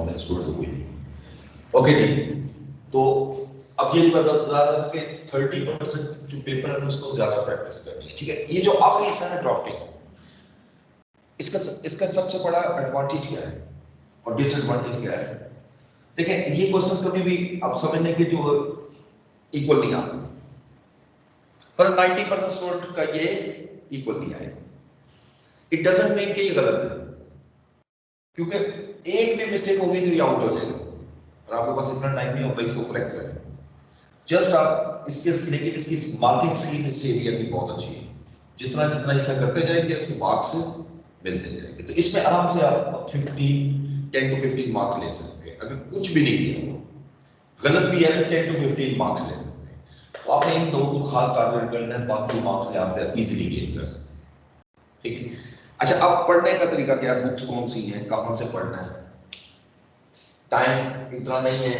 On है, इसको तो कोई नहीं। ओके जी, तो अब ये बता रहा था कि 30% जो पेपर है उसको ज्यादा प्रैक्टिस करनी है, ठीक है। ये जो आखिरी हिस्सा है ड्राफ्टिंग, इसका सबसे बड़ा एडवांटेज क्या है और डिसएडवांटेज क्या है? देखिए, ये क्वेश्चन कभी भी आप समझने के जो इक्वल नहीं आता, पर 90% स्टूडेंट का ये इक्वल नहीं आएगा। इट डजंट मीन कि ये गलत है, क्योंकि एक भी मिस्टेक होगी तो ये आउट हो जाएगा और आपके पास इतना टाइम नहीं होता इसको करेक्ट करें। जस्ट आप इसके, लेकिन इसकी मार्किंग स्कीम इस एरिया की बहुत अच्छी है। जितना जितना ऐसा करते जाएंगे इसके मार्क्स मिलते जाएंगे, तो इसमें आराम से आप 10 to 15 मार्क्स ले सकते हैं। अगर कुछ भी नहीं किया, गलत भी है तो 10 to 15 मार्क्स ले सकते हैं। तो आपने इन दो को खास टारगेट करना है, बाकी मार्क्स यहाँ से इजीली गेन कर सकते हैं, ठीक है। अच्छा, अब पढ़ने का तरीका क्या है, बुक्स कौन सी है, कहां से पढ़ना है? टाइम इतना नहीं है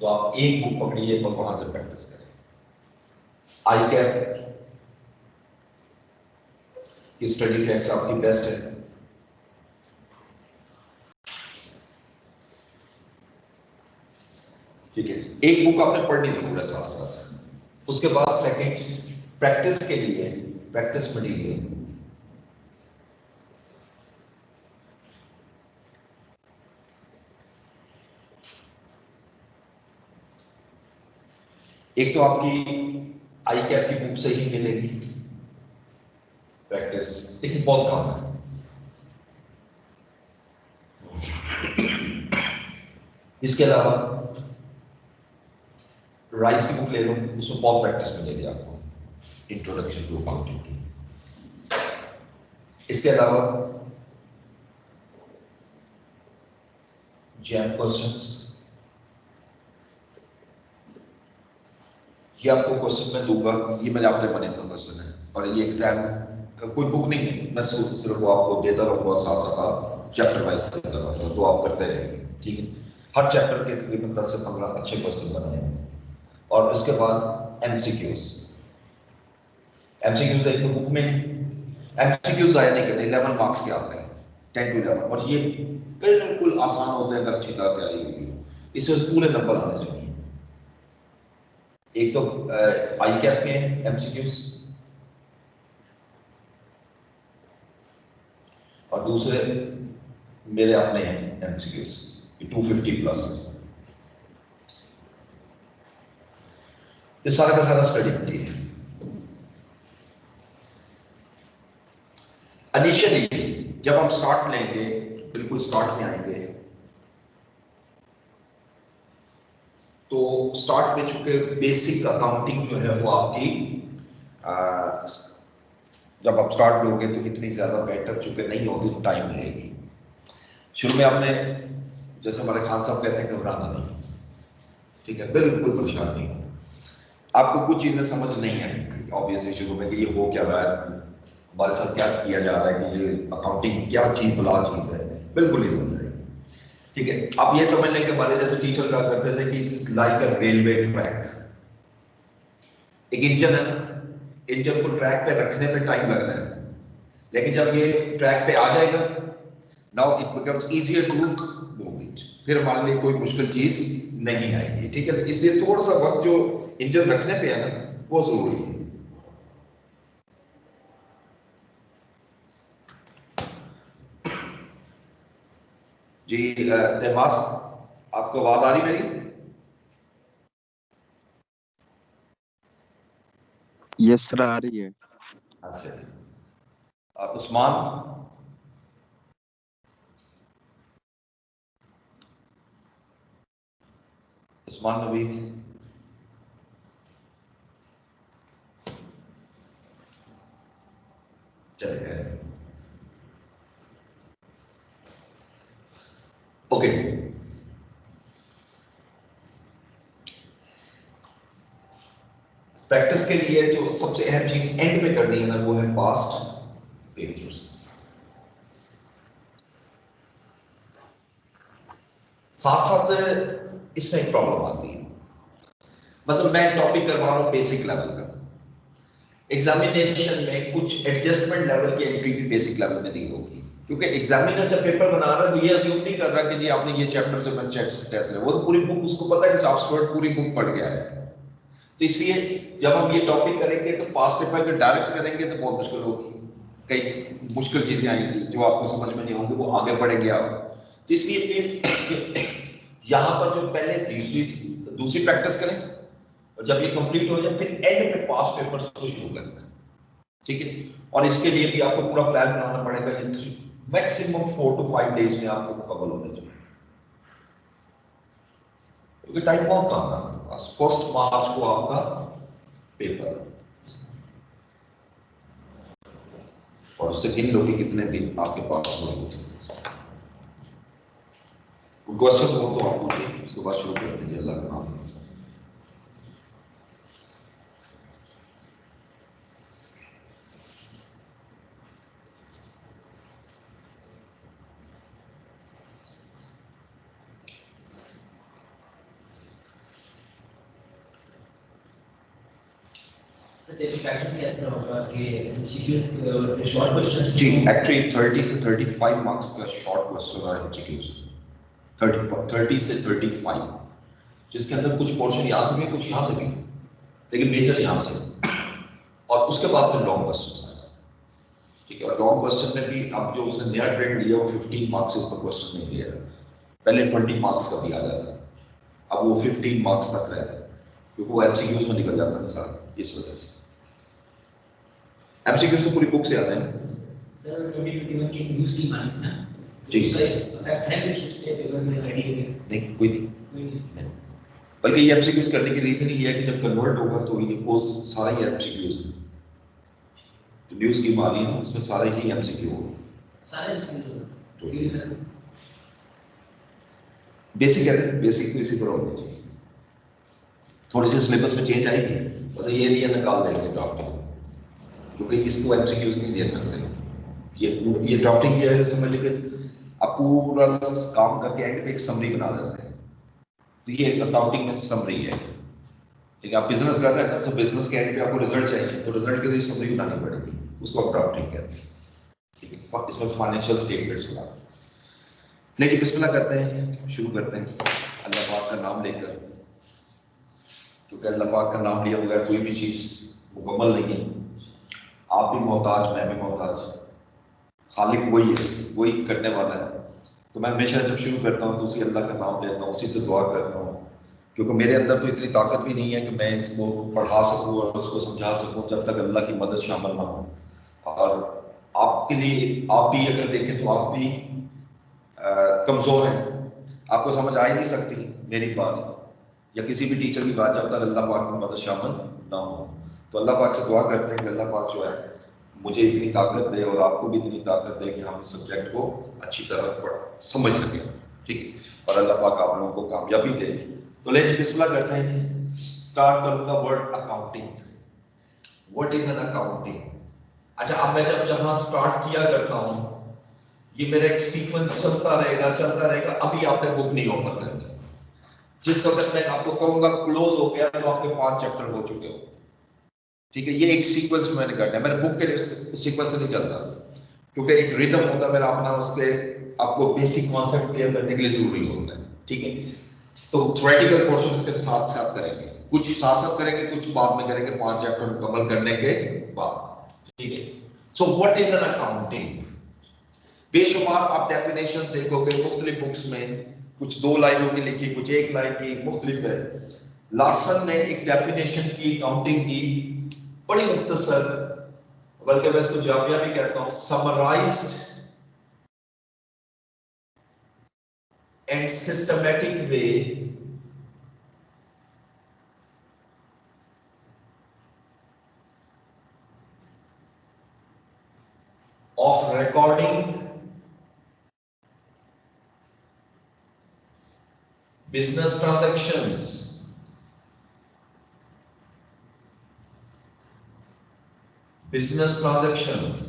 तो आप एक बुक पकड़िए और वहां से प्रैक्टिस करें। आई कैप की स्टडी टेक्स्ट आपकी बेस्ट है, ठीक है। एक बुक आपने पढ़नी जरूर है साथ साथ। उसके बाद सेकंड, प्रैक्टिस के लिए प्रैक्टिस मटेरियल, एक तो आपकी आई कैप की बुक से ही मिलेगी प्रैक्टिस, लेकिन बहुत कम है। इसके अलावा राइस की बुक ले लो, उसमें बहुत प्रैक्टिस मिलेगी आपको, इंट्रोडक्शन टू अकाउंटिंग की। इसके अलावा जैम क्वेश्चंस, ये आपको क्वेश्चन मैं दूंगा, ये मेरे अपने बने हुए क्वेश्चन है और ये एग्जाम कोई बुक नहीं है, मैं सिर्फ वो आपको देता रहूंगा, साथ साथ आप चैप्टर वाइज देता रहूंगा, तो आप करते रहेंगे, ठीक है। हर चैप्टर के तकरीबन 10 से 15 अच्छे क्वेश्चन बनाए हैं। और उसके बाद एमसीक्यूज, एमसीक्यूज एक तो बुक में एमसीक्यूज आया नहीं करने, 11 मार्क्स के आते हैं, 10 to 11, और ये बिल्कुल आसान होते हैं अगर अच्छी तरह तैयारी होगी, इसमें पूरे नंबर आने चाहिए। एक तो आई कैप के एमसीक्यूज और दूसरे मेरे अपने हैं एमसीक्यूज 250 प्लस। ये सारा का सारा स्टडी मटीरियल इनिशियली जब हम स्टार्ट लेंगे, बिल्कुल स्टार्ट में आएंगे, तो स्टार्ट में चूंकि बेसिक अकाउंटिंग जो है वो आपकी जब आप स्टार्ट लोगे तो इतनी ज्यादा बेटर चूंकि नहीं होगी तो टाइम लगेगी। शुरू में आपने, जैसे हमारे खान साहब कहते हैं, घबराना नहीं, ठीक है, बिल्कुल परेशान नहीं हो। आपको कुछ चीजें समझ नहीं आएंगी ऑब्वियसली शुरू में कि ये हो क्या रहा है, हमारे साथ क्या किया जा रहा है, कि ये अकाउंटिंग क्या चीज बला चीज है, बिल्कुल नहीं समझ आएगी, ठीक है। आप ये समझ लें कि हमारे जैसे टीचर कहा करते थे कि it's like a railway track. एक इंजन है ना, इंजन को ट्रैक पे रखने पे टाइम लगना है, लेकिन जब ये ट्रैक पे आ जाएगा, now it becomes easier to move it, फिर हमारे लिए कोई मुश्किल चीज नहीं आएगी, ठीक है। तो इसलिए थोड़ा सा वक्त जो इंजन रखने पे है ना, वो जरूरी है। जी तहमास, आपको आवाज आ रही मेरी? यस सर, आ रही है। अच्छा, उस्मान, उस्मान नवीद, चलिए ओके। प्रैक्टिस के लिए जो सबसे अहम चीज एंड में करनी है ना, वो है पास्ट पेपर्स। साथ साथ इसमें एक प्रॉब्लम आती है, मतलब मैं टॉपिक करवा रहा हूं बेसिक लेवल का, एग्जामिनेशन में कुछ एडजस्टमेंट लेवल की एंट्री भी बेसिक लेवल में दी होगी, क्योंकि एग्जामिनर जब पेपर बना रहा है वो ये अज्यूम नहीं कर रहा कि जी आपने ये चैप्टर से मैं टेस्ट ले, वो तो पूरी बुक उसको पता है कि ऑक्सफोर्ड पूरी बुक पढ़ गया है। तो इसलिए जब हम ये टॉपिक करेंगे तो पास्ट पेपर के डायरेक्ट करेंगे तो बहुत मुश्किल होगी, कई मुश्किल चीजें आएंगी जो आपको समझ में नहीं होंगी, वो आगे बढ़ेंगे आप। तो इसलिए प्लीज यहाँ पर जो पहले दूसरी प्रैक्टिस करें और जब ये कंप्लीट हो जाए फिर एंड पे पास्ट पेपर्स को शुरू करना है, ठीक है। और इसके लिए भी आपको पूरा प्लान बनाना पड़ेगा, ये मैक्सिमम 4 to 5 डेज में आपको मुकम्मल होने चाहिए, क्योंकि टाइम बहुत कम है आपके पास। 1 मार्च को आपका पेपर और उससे गिन लो कि कितने दिन आपके पास मौजूद है। क्वेश्चन हो तो आप पूछिए, उसके बाद शुरू कर दीजिए। अल्लाह का नाम। जी, एक्चुअली 30 से 35 मार्क्स का शॉर्ट क्वेश्चन और एमसीक्यूज, 30 से 35, जिसके अंदर कुछ पोर्शन यहाँ से भी कुछ यहाँ से भी, लेकिन मेजर यहाँ से, और उसके बाद फिर लॉन्ग क्वेश्चन आ जाते हैं, ठीक है। और लॉन्ग क्वेश्चन में भी अब जो उसने नया ट्रेंड लिया वो 15 मार्क्स से ऊपर क्वेश्चन नहीं लिया, पहले 20 मार्क्स का भी आ जाता है, अब वो 15 मार्क्स तक रह रहा है, क्योंकि वो एमसीक्यूज में निकल जाता है सर, इस वजह से। एमसीक्यू तो पूरी बुक से आते हैं सर। 2021 के न्यूज़ की माइंस ना जी, उसका इफेक्ट है कुछ इस पे पेपर में आईडी नहीं, कोई नहीं। बल्कि ये एमसीक्यूज करने की रीजन ये है कि जब कन्वर्ट होगा तो ये वो सारा ही एमसीक्यूज है, तो न्यूज़ की मानी है उसमें सारे ही एमसीक्यू होंगे, सारे एमसीक्यू बेसिक है, बेसिक तो इसी तरह होना चाहिए। थोड़ी सी सिलेबस में चेंज आएगी मतलब ये नहीं है निकाल देंगे ड्राफ्टिंग, क्योंकि इसको एमसीक्यूज नहीं दे सकते। ये ड्राफ्टिंग किया है समझ लीजिए आप पूरा काम करके एंड पे एक समरी बना देते हैं, तो ये अकाउंटिंग में समरी है, ठीक है। आप बिजनेस कर रहे हैं ना, तो बिजनेस के एंड पे आपको रिजल्ट चाहिए, तो रिजल्ट के लिए समरी बनानी पड़ेगी, उसको आप ड्राफ्टिंग कहते हैं, ठीक है। इसमें फाइनेंशियल स्टेटमेंट्स बनाते हैं। लेकिन बिस्मिल्लाह करते हैं, शुरू करते हैं अल्लाह पाक का नाम लेकर, क्योंकि अल्लाह पाक का नाम लिया बगैर कोई भी चीज़ मुकम्मल नहीं है। आप भी मोहताज, मैं भी मोहताज, खालिक वही है, वही करने वाला है। तो मैं हमेशा जब शुरू करता हूँ तो उसी अल्लाह का नाम लेता हूँ, उसी से दुआ करता हूँ, क्योंकि मेरे अंदर तो इतनी ताकत भी नहीं है कि मैं इसको पढ़ा सकूँ और उसको समझा सकूँ जब तक अल्लाह की मदद शामिल ना हो। और आपके लिए आप भी अगर देखें तो आप भी कमज़ोर हैं, आपको समझ आ ही नहीं सकती मेरी बात या किसी भी टीचर की बात जब तक अल्लाह पाक की मदद शामिल ना हो। तो अल्लाह पाक से दुआ करते हैं कि अल्लाह पाक जो है मुझे इतनी ताकत दे और आपको भी इतनी ताकत दे कि हम इस सब्जेक्ट को अच्छी तरह समझ सकें, ठीक है। और अल्लाह पाक आप लोगों को कामयाबी दे। तो लेट्स बिस्मिल्लाह करते हैं। स्टार्ट करूंगा वर्ड अकाउंटिंग से। What is an accounting? अच्छा, अब मैं जब जहां स्टार्ट किया करता हूं ये मेरा एक सीक्वेंस चलता रहेगा। अभी आपने बुक नहीं ओपन करनी, जिस वक्त मैं आपको कहूंगा क्लोज हो गया तो आपके 5 चैप्टर हो चुके हो, ठीक है। ये एक सीक्वेंस में मैंने करना है, मैंने बुक के सीक्वेंस से नहीं चलता, क्योंकि एक रिदम होता है मेरा अपना, उसके आपको बेसिक कॉन्सेप्ट क्लियर करने के लिए जरूरी होता है, ठीक है। तो थ्योरेटिकल पोर्शन इसके साथ साथ करेंगे, कुछ साथ साथ करेंगे, कुछ बाद में करेंगे 5 चैप्टर मुकम्मल करने के बाद, ठीक है। So what is an accounting? बेशुमार आप डेफिनेशंस देखोगे मुख्तलिफ बुक्स में, कुछ 2 लाइनों की लिखी, कुछ 1 लाइन की, मुख्तलिफ है। लार्सन ने एक डेफिनेशन की अकाउंटिंग की, बड़ी मुख्तसर, बल्कि मैं इसको जामिया भी कहता हूं, summarised and systematic way of recording business transactions, business transactions,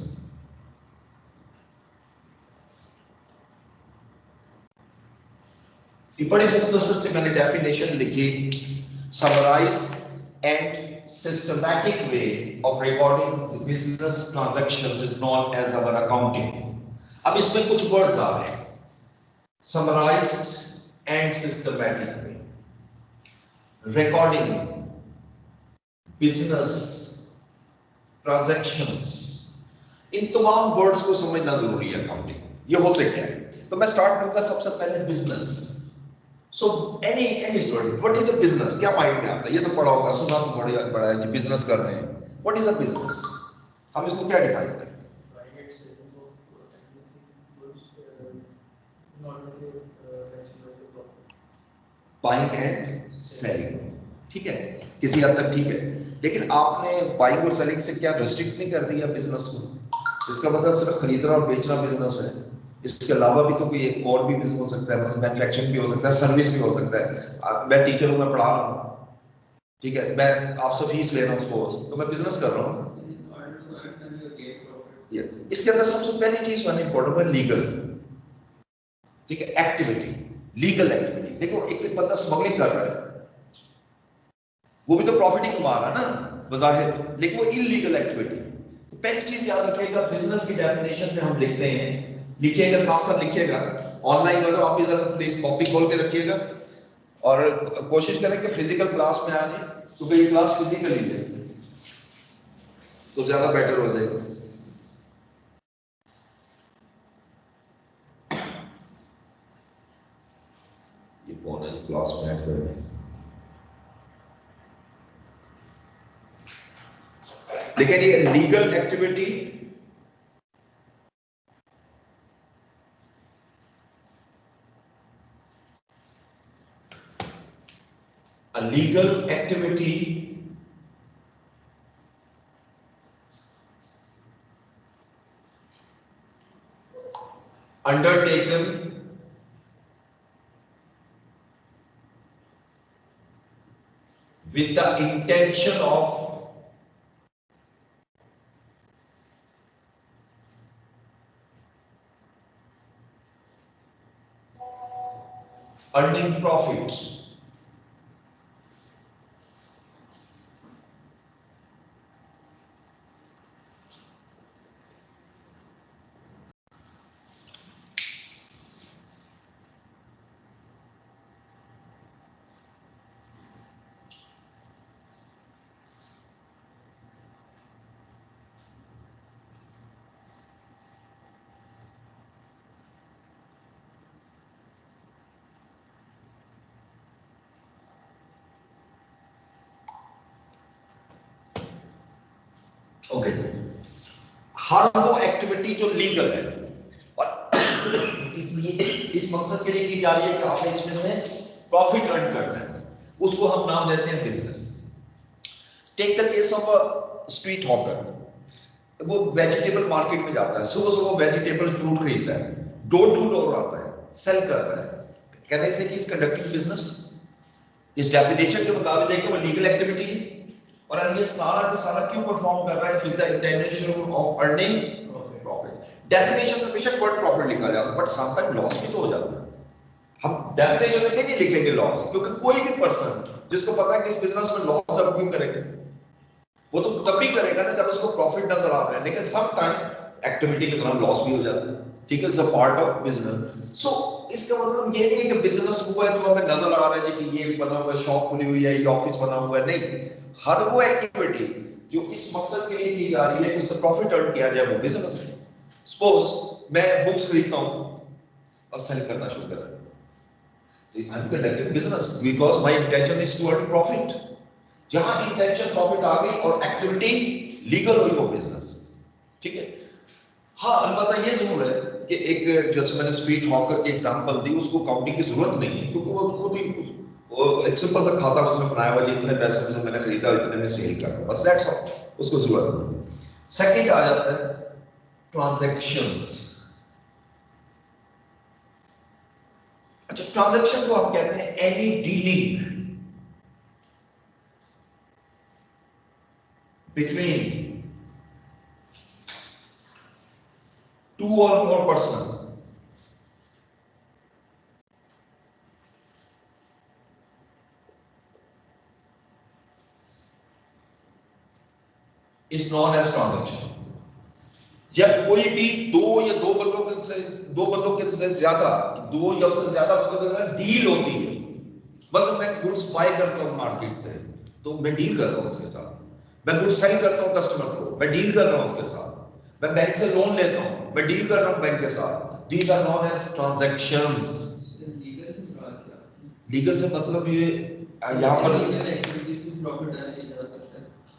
ये बड़े मुख्तसर से मैंने डेफिनेशन लिखी। Summarised and systematic way of recording the business transactions is known as our accounting. अब इसमें कुछ वर्ड्स आ रहे हैं, summarised and systematically, recording, business, transactions, इन तमाम वर्ड्स को समझना जरूरी है अकाउंटिंग। ये होते क्या है, तो मैं स्टार्ट करूंगा सबसे पहले business. So any student, what is a business, क्या माइंड में आता है? ये तो पढ़ा होगा, सुना तो बड़ा है कि बिजनेस कर रहे हैं। व्हाट इज अ बिजनेस, हम इसको क्या डिफाइन करें? बाइंग एंड सेलिंग, ठीक है, किसी हद तक ठीक है। लेकिन आपने बाइंग और सेलिंग से क्या रेस्ट्रिक्ट नहीं कर दिया बिजनेस को? इसका मतलब सिर्फ खरीदना और बेचना बिजनेस है, इसके अलावा भी तो कोई एक और भी बिजनेस हो सकता है, मतलब मैन्युफैक्चरिंग भी हो सकता है, सर्विस भी हो सकता है। मैं टीचर हूँ, मैं पढ़ा रहा हूँ, ठीक है, मैं आपसे फीस ले रहा हूँ सपोज, तो मैं बिजनेस कर रहा हूँ। इसके अंदर सबसे पहली चीज होनी इंपॉर्टेंट है लीगल, ठीक है, एक्टिविटी, लीगल एक्टिविटी। देखो एक बंदा स्मगलिंग कर रहा है, वो भी तो प्रॉफिट ही कमा रहा है ना बजाहिर, लेकिन वो इलीगल एक्टिविटी। तो पहली चीज याद रखिएगा, बिजनेस की डेफिनेशन में हम लिखते हैं, लिखिएगा, साथ साथ लिखिएगा, ऑनलाइन वालों आप भी जरा प्लीज कॉपी खोल के रखिएगा और कोशिश करें कि फिजिकल क्लास में आ जाए, क्योंकि ये क्लास फिजिकली है तो ज्यादा बेटर हो जाएगा। ये कौन है जो क्लास में ऐड कर रहे हैं? लेकिन ये legal activity, a legal activity undertaken with the intention of earning profits. Okay, हर वो एक्टिविटी जो लीगल है और इसलिए इस मकसद के लिए की जा रही है कि आपने इसमें से प्रॉफिट अर्न करना है, उसको हम नाम देते हैं business. Take the case of a street hawker, वो वेजिटेबल मार्केट में जाता है, सुबह सुबह वेजिटेबल फ्रूट खरीदता है, डोर टू डोर आता है, सेल कर रहा है, कहने से कि इज कंडक्टिंग बिजनेस। इस डेफिनेशन के मुताबिक देखिए वो लीगल एक्टिविटी है, और अब ये सारा का सारा क्यों परफॉर्म कर रहा है? With the intention of earning profit. Definition में बेशक वर्ड प्रॉफिट लिखा जाता है, बट समटाइम लॉस भी तो हो जाता है। हम डेफिनेशन में नहीं लिखेंगे लॉस, क्योंकि कोई भी पर्सन जिसको पता है कि इस बिजनेस में लॉस अब क्यों करेगा, वो तो तभी करेगा ना जब उसको प्रॉफिट नजर आ रहा है। लेकिन सम टाइम एक्टिविटी के दौरान लॉस भी हो जाता है, ठीक है, it's a part of business. So इसका मतलब ये नहीं है कि बिजनेस हुआ है जो हमें नजर आ रहा है कि ये बना हुआ है, शॉप खुली हुई है, ये ऑफिस बना हुआ है, नहीं, हर वो एक्टिविटी जो इस मकसद के लिए की जा रही है कि उससे प्रॉफिट अर्न किया जाए, वो बिजनेस है। सपोज मैं बुक्स खरीदता हूं और सेल करना शुरू कर, I am conducting business because my intention is to earn profit. जहां इंटेंशन प्रॉफिट आ गई और एक्टिविटी लीगल हुई, वो बिजनेस, ठीक है। हाँ, अलबत्ता ये जरूर है कि एक, जैसे मैंने स्ट्रीट हॉकर की एग्जांपल दी, उसको काउंटिंग की जरूरत नहीं है, क्योंकि वो खुद ही वो एक सिंपल सा खाता उसने बनाया हुआ, इतने पैसे में मैंने खरीदा, इतने में सेल कर रहा, बस दैट्स ऑल, उसको जरूरत नहीं। सेकंड आ जाता है ट्रांजैक्शंस। अच्छा, ट्रांजैक्शन को हम कहते हैं any dealing between two or more person is known as transaction। जब कोई भी दो बंदों के से ज्यादा, दो या उससे ज्यादा बंदों के साथ डील होती है, बस मैं गुड्स बाय करता हूँ मार्केट से, तो मैं डील कर रहा हूँ उसके साथ। मैं गुड्स सेल करता हूँ कस्टमर को, मैं डील कर रहा हूँ उसके साथ। मैं बैंक से लोन लेता हूँ, मैं डील कर रहा हूँ बैंक के साथ। These are known as transactions. Legal से मतलब ये यहाँ पर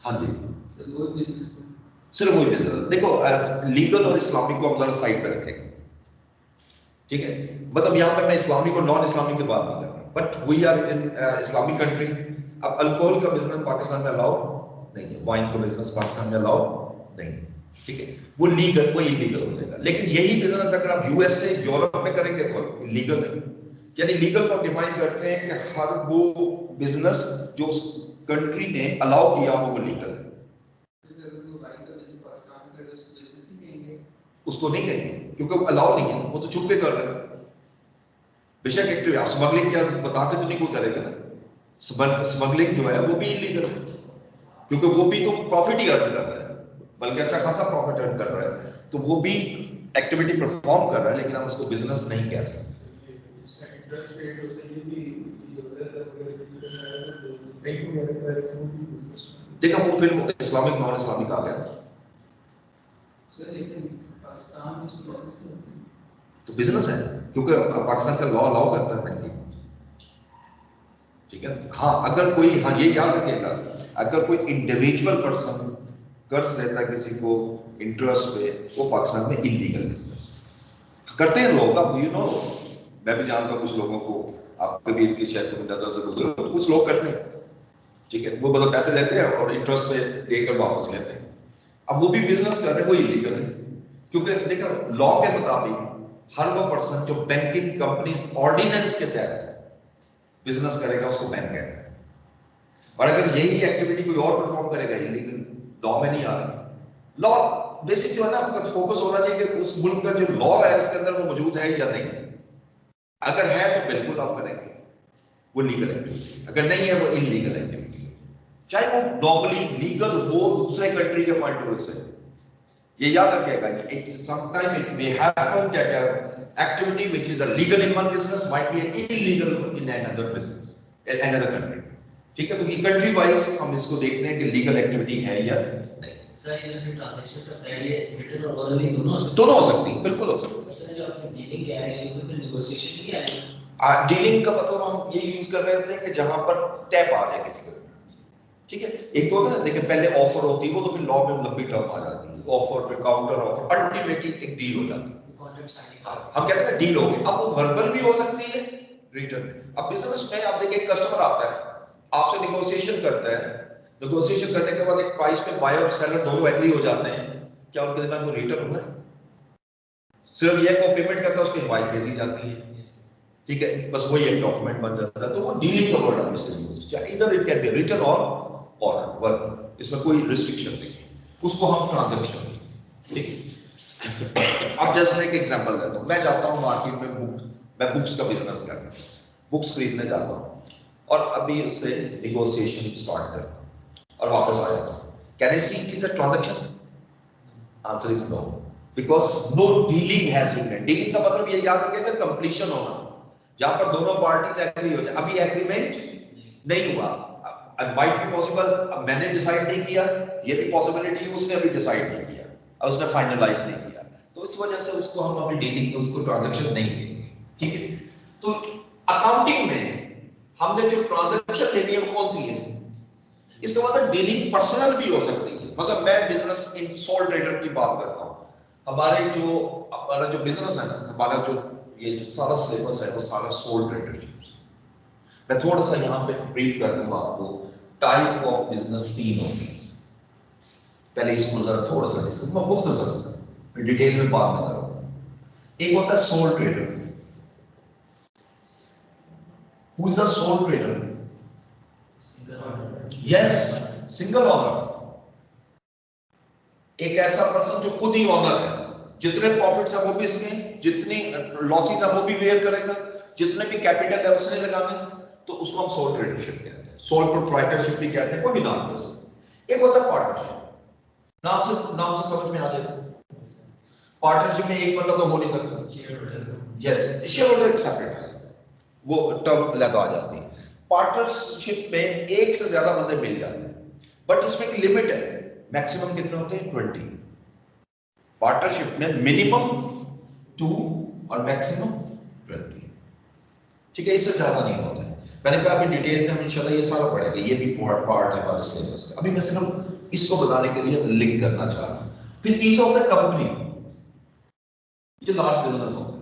हाँ जी, सिर्फ वही बिजनेस। देखो लीगल और इस्लामिक को हम जरा साइड पे रखेंगे, ठीक है? मतलब यहाँ पे मैं इस्लामिक और नॉन इस्लामिक की बात नहीं कर रहा, but we are in Islamic country. अब अल्कोहल का बिजनेस पाकिस्तान में अलाउ नहीं है, वाइन का बिजनेस पाकिस्तान में अलाउ नहीं है, ठीक है? वो लीगल, वो इलीगल हो जाएगा। लेकिन यही बिजनेस अगर आप यूएस से यूरोप में करेंगे तो लीगल है। यानी लीगल को डिफाइन करते हैं कि हर वो बिजनेस जो उस कंट्री ने अलाउ किया हो वो लीगल है। उसको नहीं कहेंगे क्योंकि वो अलाउ नहीं है, वो तो छुप के कर रहे हैं। बेशक एक्टिव स्मगलिंग क्या बता के तो नहीं कोई करेगा ना, स्मगलिंग जो है वो भी इलीगल है, क्योंकि वो भी तो प्रॉफिट ही अर्न कर रहा है, बल्कि अच्छा खासा प्रॉफिट अर्न कर रहा है, तो वो भी एक्टिविटी परफॉर्म कर रहा है, लेकिन हम उसको बिजनेस नहीं कह सकते। देखा वो फिर इस्लामिक नॉन इस्लामिक आ गया तो बिजनेस है, क्योंकि पाकिस्तान का लॉ अलाउ करता है बैंकिंग, ठीक है? हाँ अगर कोई, हाँ ये याद रखिएगा, अगर कोई इंडिविजुअल पर्सन कर्ज लेता है किसी को इंटरेस्ट पे, वो पाकिस्तान में इलीगल बिजनेस करते हैं लोग। अब यू नो, मैं भी जानता हूँ कुछ लोगों को, आपके भी इनकी शायद कभी नजर से गुजरे तो कुछ लोग करते हैं, ठीक है? वो मतलब पैसे लेते हैं और इंटरेस्ट पे देकर वापस लेते हैं। अब वो भी बिजनेस कर रहे हैं, वो इलीगल है, क्योंकि देखो लॉ के मुताबिक हर वो पर्सन जो बैंकिंग कंपनीज ऑर्डिनेंस के तहत बिजनेस करेगा उसको बैंक कहते हैं, और अगर यही एक्टिविटी कोई और परफॉर्म करेगा इलीगल, लॉ में नहीं आ रहा। लॉ बेसिक जो है ना, आपका फोकस होना चाहिए कि उस मुल्क का जो लॉ है उसके अंदर वो मौजूद है या नहीं। अगर है तो बिल्कुल आप करेंगे, वो लीगल एक्टिविटी, अगर नहीं है वो इलीगल एक्टिविटी, चाहे वो नॉर्मली लीगल हो दूसरे कंट्री के पॉइंट ऑफ व्यू से। ये याद रखिएगा, sometimes it may happen that activity which is illegal in one business might be illegal in another business, another country, ठीक है? तो ये कंट्री वाइज हम इसको देखते हैं कि लीगल एक्टिविटी है या नहीं। सर ये जो ट्रांजैक्शन का पहले रिटर्न और वर्बली दोनों हो सकती है, बिल्कुल हो सकती है। सर जो आपने डीलिंग किया है ये तो फिर नेगोशिएशन भी आएगा। डीलिंग का मतलब हम ये यूज कर रहे होते हैं कि जहां पर टैप आ जाए किसी का, ठीक है? एक तो होता है देखिए पहले ऑफर होती है, वो तो फिर लॉ में लंबी टर्म आ जाती है, ऑफर फिर काउंटर ऑफर, अल्टीमेटली एक डील हो जाती है, कॉन्ट्रैक्ट साइन हम कहते हैं डील हो गई। अब वो वर्बल भी हो सकती है, रिटर्न। अब बिजनेस में आप देखिए कस्टमर आता है आपसे नेगोशिएशन करता है, नेगोशिएशन करने के बाद एक प्राइस पे बायर और सेलर दोनों एग्री हो जाते हैं, क्या उनके दिमाग में रिटर्न हुआ है? सिर्फ ये को पेमेंट करता है, उसको इनवॉइस दे दी जाती है, ठीक है? बस वही एक डॉक्यूमेंट बन जाता है, तो वो डीलिंग का वर्ड हम इसलिए यूज, इधर इट कैन बी रिटर्न और वर्क, इसमें कोई रिस्ट्रिक्शन नहीं है, उसको हम ट्रांजैक्शन, ठीक है? अब जैसे एक एग्जांपल देता हूं, मैं जाता हूं मार्केट में मैं बुक्स का बिजनेस कर रहा हूं, बुक्स खरीदने जाता हूं और अभी उससे नेगोशिएशन स्टार्ट करता हूं और वापस आ जाता हूं, can I see it is a transaction? Answer is no, because no dealing has been made. Dealing का मतलब ये याद रखिएगा कंप्लीशन होना, जहां पर दोनों पार्टीज एग्री हो जाए। अभी एग्रीमेंट नहीं हुआ, माइट बी पॉसिबल, मैंने डिसाइड नहीं किया, ये भी पॉसिबिलिटी है उसने अभी डिसाइड नहीं किया और उसने फाइनलाइज नहीं किया, तो इस वजह से उसको हम अभी डीलिंग, उसको ट्रांजैक्शन नहीं कहेंगे, ठीक है? तो अकाउंटिंग में हमने जो ट्रांजैक्शन लेनी है वो कौन सी है? इसका मतलब डीलिंग पर्सनल भी हो सकती है। मतलब मैं बिजनेस इन सोल ट्रेडर की बात करता हूं, हमारा जो बिजनेस है ना, हमारा जो ये जो सारा सिलेबस है वो सारा सोल ट्रेडरशिप से। मैं थोड़ा सा यहाँ पे ब्रीफ कर दूंगा आपको, टाइप ऑफ बिजनेस 3 होगी, पहले इसको जरा थोड़ा सा डिस्कस, मैं मुख्तसर से डिटेल में बात में करूंगा। एक होता है soul trader. Who is a soul trader? Yes, single owner, एक ऐसा पर्सन जो खुद ही ऑनर है, जितने प्रॉफिट्स है वो भी इसके, जितनी लॉसेस है वो भी बेयर करेगा, जितने भी कैपिटल है उसने लगाना, तो उसको हम सोल ट्रेडरशिप कहते हैं, सोल प्रोप्राइटरशिप भी कहते हैं, कोई भी नाम दे सकते। एक होता है पार्टनरशिप, नाम से समझ में आ जाएगा, पार्टनरशिप में एक बंदा तो हो नहीं सकता। यस, शेयर होल्डर एक सेपरेट है, वो टर्म लगा आ जाती है। पार्टनरशिप में एक से ज्यादा बंदे मिल जाते हैं, बट उसमें एक लिमिट है, मैक्सिमम कितने होते हैं 20। पार्टनरशिप में मिनिमम 2 और मैक्सिमम 20, ठीक है, इससे ज्यादा नहीं होता है। मैंने कहा अभी डिटेल में हम इंशाल्लाह ये सारा पढ़ेंगे, ये भी पार्ट है हमारे सिलेबस का। अभी मैं सिर्फ इसको बताने के लिए लिंक करना चाह रहा हूं। फिर तीसरा होता है कंपनी, ये लार्ज बिजनेस होता है।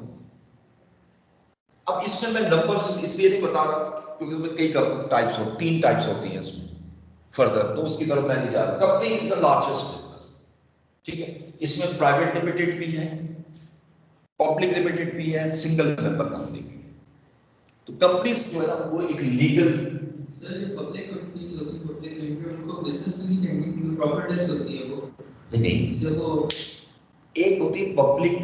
अब इसमें मैं नंबर्स इसलिए नहीं बता रहा क्योंकि उसमें कई टाइप्स हो, 3 टाइप्स होती हैं इसमें फर्दर, तो उसकी तरफ मैं नहीं जा रहा। Company is the largest business, ठीक है। इसमें प्राइवेट लिमिटेड भी है, पब्लिक लिमिटेड भी है, सिंगल मेंबर कंपनी भी है। तो कंपनीज जो है ना वो एक लीगल, सर ये पब्लिक कंपनीज होती है, पब्लिक लिमिटेड, उनको बिजनेस तो नहीं कहेंगे, प्रॉफिट लेस होती है वो। नहीं, जब वो एक होती है पब्लिक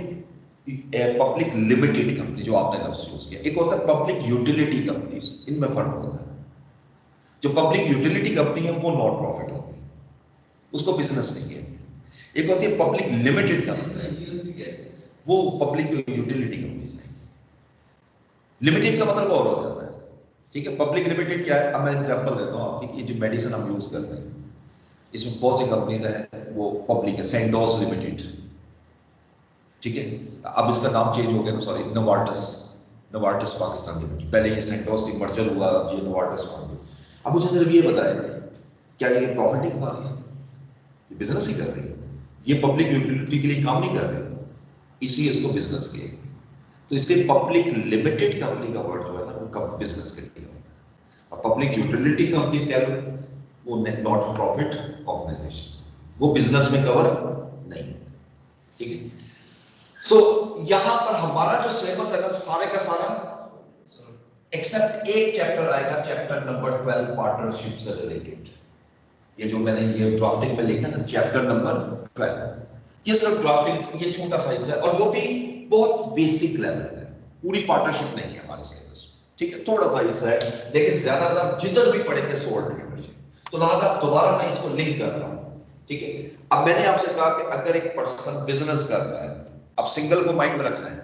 लिमिटेड कंपनी जो आपने लफ्ज यूज किया, एक होता है पब्लिक यूटिलिटी कंपनीज, इनमें फर्क होता है। जो पब्लिक यूटिलिटी कंपनी है वो नॉट प्रॉफिट होती है, उसको बिजनेस नहीं है। एक होती है पब्लिक लिमिटेड कंपनी, एनजीओ भी कहते हैं। वो पब्लिक यूटिलिटी कंपनीज है। लिमिटेड का मतलब और हो जाता है, ठीक है। पब्लिक लिमिटेड क्या है, अब मैं एग्जांपल देता हूं आपकी, ये जो मेडिसिन हम यूज करते हैं इसमें बहुत सी कंपनीज है वो पब्लिक है, सेंडोस लिमिटेड, ठीक है। अब इसका नाम चेंज हो गया ना, sorry, Novartis, Novartis Pakistan limited, पहले ये सेंडोस थी, मर्जर हुआ, अब ये नोवार्टिस बन गई। अब मुझे सिर्फ ये बताया क्या ये प्रॉफिट नहीं कमा रही है, ये बिजनेस ही कर रही है, ये पब्लिक यूटिलिटी के लिए काम नहीं कर रही, इसलिए इसको बिजनेस किया। तो इसलिए पब्लिक लिमिटेड कंपनी का वर्ड जो है ना वो बिजनेस के लिए होता है, और पब्लिक यूटिलिटी कंपनीज क्या है वो नॉट प्रॉफिट ऑर्गेनाइजेशन, वो बिजनेस में कवर नहीं होता, ठीक है। सो यहां पर हमारा जो सिलेबस है ना सारे का सारा एक्सेप्ट एक चैप्टर आएगा, चैप्टर नंबर 12 पार्टनरशिप से रिलेटेड। ये जो मैंने ये ड्राफ्टिंग में लिखा ना चैप्टर नंबर 12, ये सिर्फ ड्राफ्टिंग, ये छोटा साइज है और वो भी बहुत बेसिक लेवल है, पूरी पार्टनरशिप नहीं है हमारे सिलेबस में, ठीक है, थोड़ा सा हिस्सा है, लेकिन ज्यादातर जिधर भी पढ़ेंगे सोल्ड मेंबरशिप। तो लिहाजा दोबारा मैं इसको लिंक कर रहा हूं, ठीक है। अब मैंने आपसे कहा कि अगर एक पर्सन बिजनेस कर रहा है, अब सिंगल को माइंड में रखना है,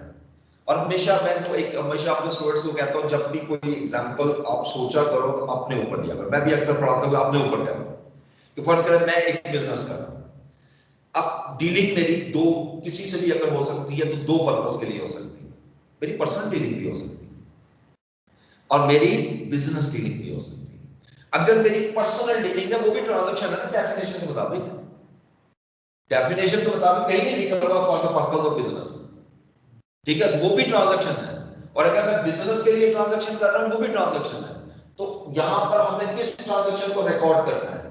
और हमेशा मैं तो एक हमेशा अपने स्टूडेंट्स को कहता हूं जब भी कोई एग्जांपल आप सोचा करो तो अपने ऊपर लिया करो। मैं भी अक्सर पढ़ाता हूं अपने ऊपर लिया करो कि फर्ज करें मैं एक बिजनेस कर रहा हूं, अब डीलिंग मेरी दो किसी से भी अगर हो सकती है तो दो पर्पस के लिए हो सकती है, मेरी पर्सनल डीलिंग भी हो सकती है और मेरी बिजनेस डीलिंग भी हो सकती है। अगर मेरी पर्सनल डीलिंग है वो भी ट्रांजैक्शन है ना, डेफिनेशन के मुताबिक, डेफिनेशन के मुताबिक कहीं नहीं लिखा हुआ for the purpose of business, ठीक है, वो भी ट्रांजैक्शन है। और अगर मैं बिजनेस के लिए ट्रांजैक्शन कर रहा हूं वो भी ट्रांजैक्शन है। तो यहां पर हमें किस ट्रांजैक्शन को रिकॉर्ड करना है,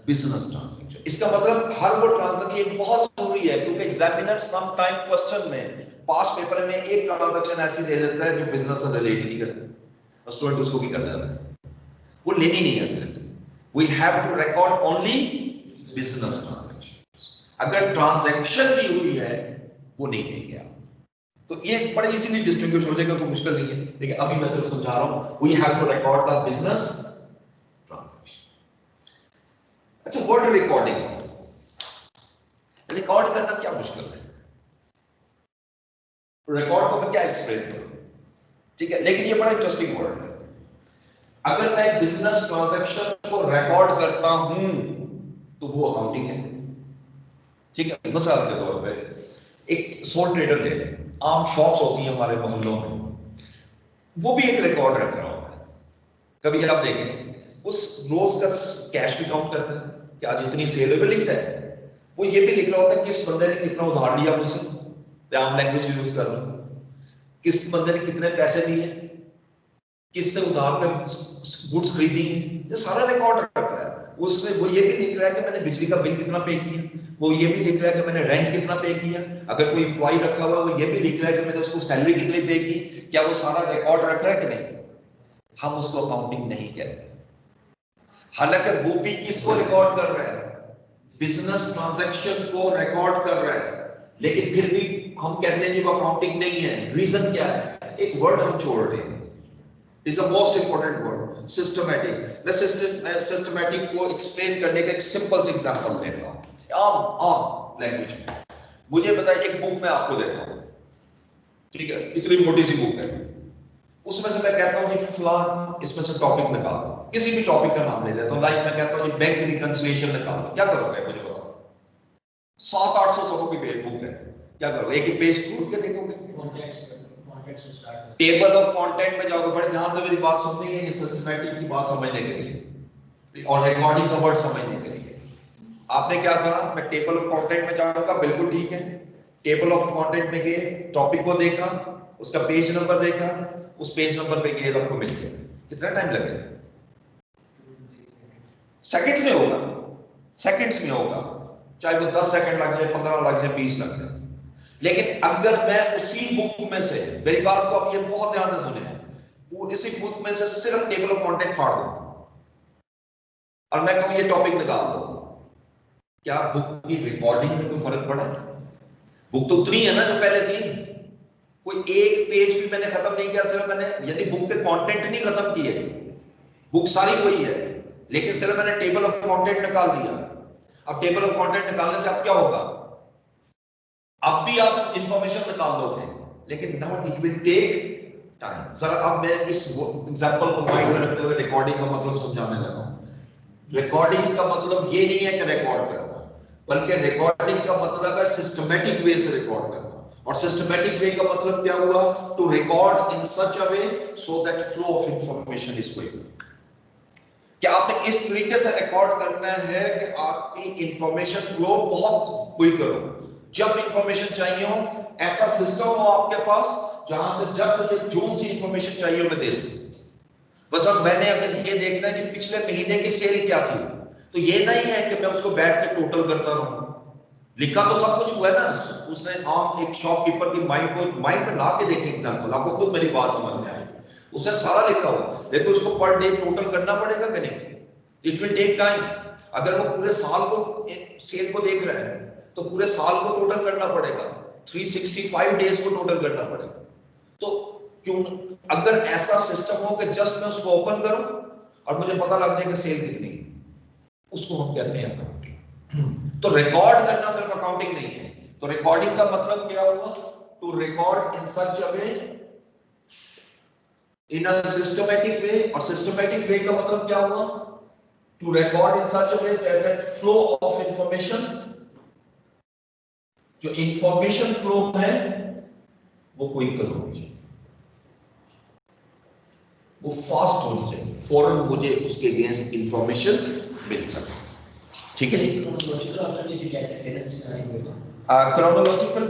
बिजनेस ट्रांजैक्शन। इसका मतलब हर वो ट्रांजैक्शन बहुत जरूरी है क्योंकि एग्जामिनर सम टाइम क्वेश्चन में पास पेपर में एक ट्रांजैक्शन ऐसी दे देता है जो बिजनेस से रिलेट नहीं करता, और स्टूडेंट उसको भी कर जाता है, वो लेनी नहीं है सिर्फ। We have to record only business transaction, अगर ट्रांजैक्शन भी हुई है वो नहीं लेंगे आप। तो ये बड़े इजीली डिस्टिंग्विश हो जाएगा, कोई मुश्किल नहीं है, लेकिन अभी मैं सिर्फ समझा रहा हूं we have to record the business transaction. अच्छा, वर्ड रिकॉर्डिंग, रिकॉर्ड करना क्या मुश्किल है, रिकॉर्ड को मैं क्या एक्सप्लेन करूं, ठीक है, लेकिन ये बड़ा इंटरेस्टिंग वर्ड है। अगर मैं बिजनेस ट्रांजैक्शन को रिकॉर्ड करता हूं तो वो अकाउंटिंग है, ठीक है। मिसाल के तौर पे एक सोल ट्रेडर ले लें, आम शॉप्स होती हैं हमारे मोहल्लों में, वो भी एक रिकॉर्ड रख रहा होता है। कभी आप देखें उस रोज का कैश भी काउंट करता है कि आज इतनी सेल है, लिखता है, वो ये भी लिख रहा होता है किस बंदे ने कितना उधार लिया मुझसे, आम लैंग्वेज यूज कर रहा हूं, किस बंदे ने कितने पैसे दिए, किससे उधार पे गुड्स खरीदी है, ये सारा रिकॉर्ड रख रहा है। उसमें वो ये भी लिख रहा है कि मैंने बिजली का बिल कितना पे किया, वो ये भी लिख रहा है कि मैंने रेंट कितना पे किया, अगर कोई एम्प्लॉय रखा हुआ है वो ये भी लिख रहा है कि मैंने उसको सैलरी कितनी पे की। क्या वो सारा रिकॉर्ड रख रहा है कि नहीं? हम उसको अकाउंटिंग नहीं कहते, हालांकि वो भी किसको रिकॉर्ड कर रहा है, बिजनेस ट्रांजैक्शन को रिकॉर्ड कर रहा है, लेकिन फिर भी हम कहते हैं कि वो अकाउंटिंग नहीं है। रीजन क्या है, एक वर्ड हम छोड़ रहे हैं, is the most important word, systematic। मैं systematic को एक्सप्लेन करने का एक सिंपल सा एग्जांपल ले रहा हूं आम लैंग्वेज में। मुझे बताइए, एक बुक मैं आपको देता हूं, ठीक है, इतनी मोटी सी बुक है, उसमें से मैं कहता हूं जी फलान इसमें से टॉपिक निकालना, किसी भी टॉपिक का नाम ले लेता हूं, लाइक मैं कहता हूं जी बैंक रिकंसिलिएशन निकालना, क्या करोगे मुझे बताओ? 700-800 सौ की बुक है, क्या करोगे? एक एक पेज खोल के देखोगे? टेबल ऑफ कंटेंट में जाओगे, बड़े ध्यान से मेरी बात सुननी है, ये सिस्टमैटिक की बात समझने के लिए और रिकॉर्डिंग का वर्ड समझने के लिए। आपने क्या कहा, मैं टेबल ऑफ कंटेंट में जाऊंगा, बिल्कुल ठीक है, टेबल ऑफ कंटेंट में गए, टॉपिक को देखा, उसका पेज नंबर देखा, उस पेज नंबर पे गए, आपको मिल गया, कितना टाइम लगेगा? सेकंड्स में होगा, सेकंड्स में होगा, चाहे वो 10 सेकंड लग जाए, 15 लग जाए, 20 लग जाए। लेकिन अगर मैं उसी बुक में से, मेरी बात को आप ये बहुत ध्यान से सुने, वो इसी बुक में से सिर्फ टेबल ऑफ कंटेंट फाड़ दो और मैं कहूं ये टॉपिक निकाल दो, क्या बुक की रिकॉर्डिंग में कोई फर्क पड़ा? बुक तो उतनी है ना जो पहले थी, कोई एक पेज भी मैंने खत्म नहीं किया, सिर्फ मैंने, यानी बुक के कंटेंट नहीं खत्म किए, बुक सारी वही है, लेकिन सिर्फ मैंने टेबल ऑफ कंटेंट निकाल दिया। अब टेबल ऑफ कंटेंट निकालने से अब क्या होगा? अब भी आप इंफॉर्मेशन निकाल दोगे, लेकिन now it will take time. जरा अब मैं इस एग्जांपल को माइंड में रखते हुए रिकॉर्डिंग का मतलब समझाने लगा हूं। रिकॉर्डिंग का मतलब ये नहीं है कि रिकॉर्ड करना, बल्कि रिकॉर्डिंग का मतलब है सिस्टमैटिक वे से रिकॉर्ड करना। और सिस्टमैटिक वे का मतलब क्या हुआ? To record in such a way so that flow of information is quick. क्या आपने इस तरीके से रिकॉर्ड करना है कि आपकी इंफॉर्मेशन फ्लो बहुत क्विक करो, जब इंफॉर्मेशन चाहिए हो ऐसा सिस्टम हो आपके पास जहां से जब मुझे जो सी इंफॉर्मेशन चाहिए मैं दे सकूं। बस अब मैंने अगर ये देखना है कि पिछले महीने की सेल क्या थी, तो ये नहीं है कि मैं उसको बैठ के टोटल करता रहूं। लिखा तो सब कुछ हुआ है ना, उसने आम एक शॉपकीपर की माइंड में ला के देखे एग्जांपल, आपको खुद मेरी बात समझ में आएगी। उसने सारा लिखा हुआ, लेकिन उसको पर डे टोटल करना पड़ेगा कि नहीं? It will take time. अगर वो पूरे साल को सेल को देख रहा है तो पूरे साल को टोटल करना पड़ेगा, 365 डेज को टोटल करना पड़ेगा। तो क्यों, अगर ऐसा सिस्टम हो कि जस्ट मैं उसको ओपन करूं और मुझे पता लग जाए कि सेल कितनी है, उसको हम कहते हैं अकाउंटिंग। तो रिकॉर्ड करना सिर्फ अकाउंटिंग नहीं है। तो रिकॉर्डिंग का मतलब क्या हुआ? To record in such a way, in a systematic way. और सिस्टमैटिक वे का मतलब क्या हुआ? To record in such a way that flow of information, जो इंफॉर्मेशन फ्लो है वो क्विक होनी चाहिए, वो फास्ट होनी चाहिए, फौरन मुझे उसके अगेंस्ट इंफॉर्मेशन मिल सके। ठीक है जी? क्रोनोलॉजिकल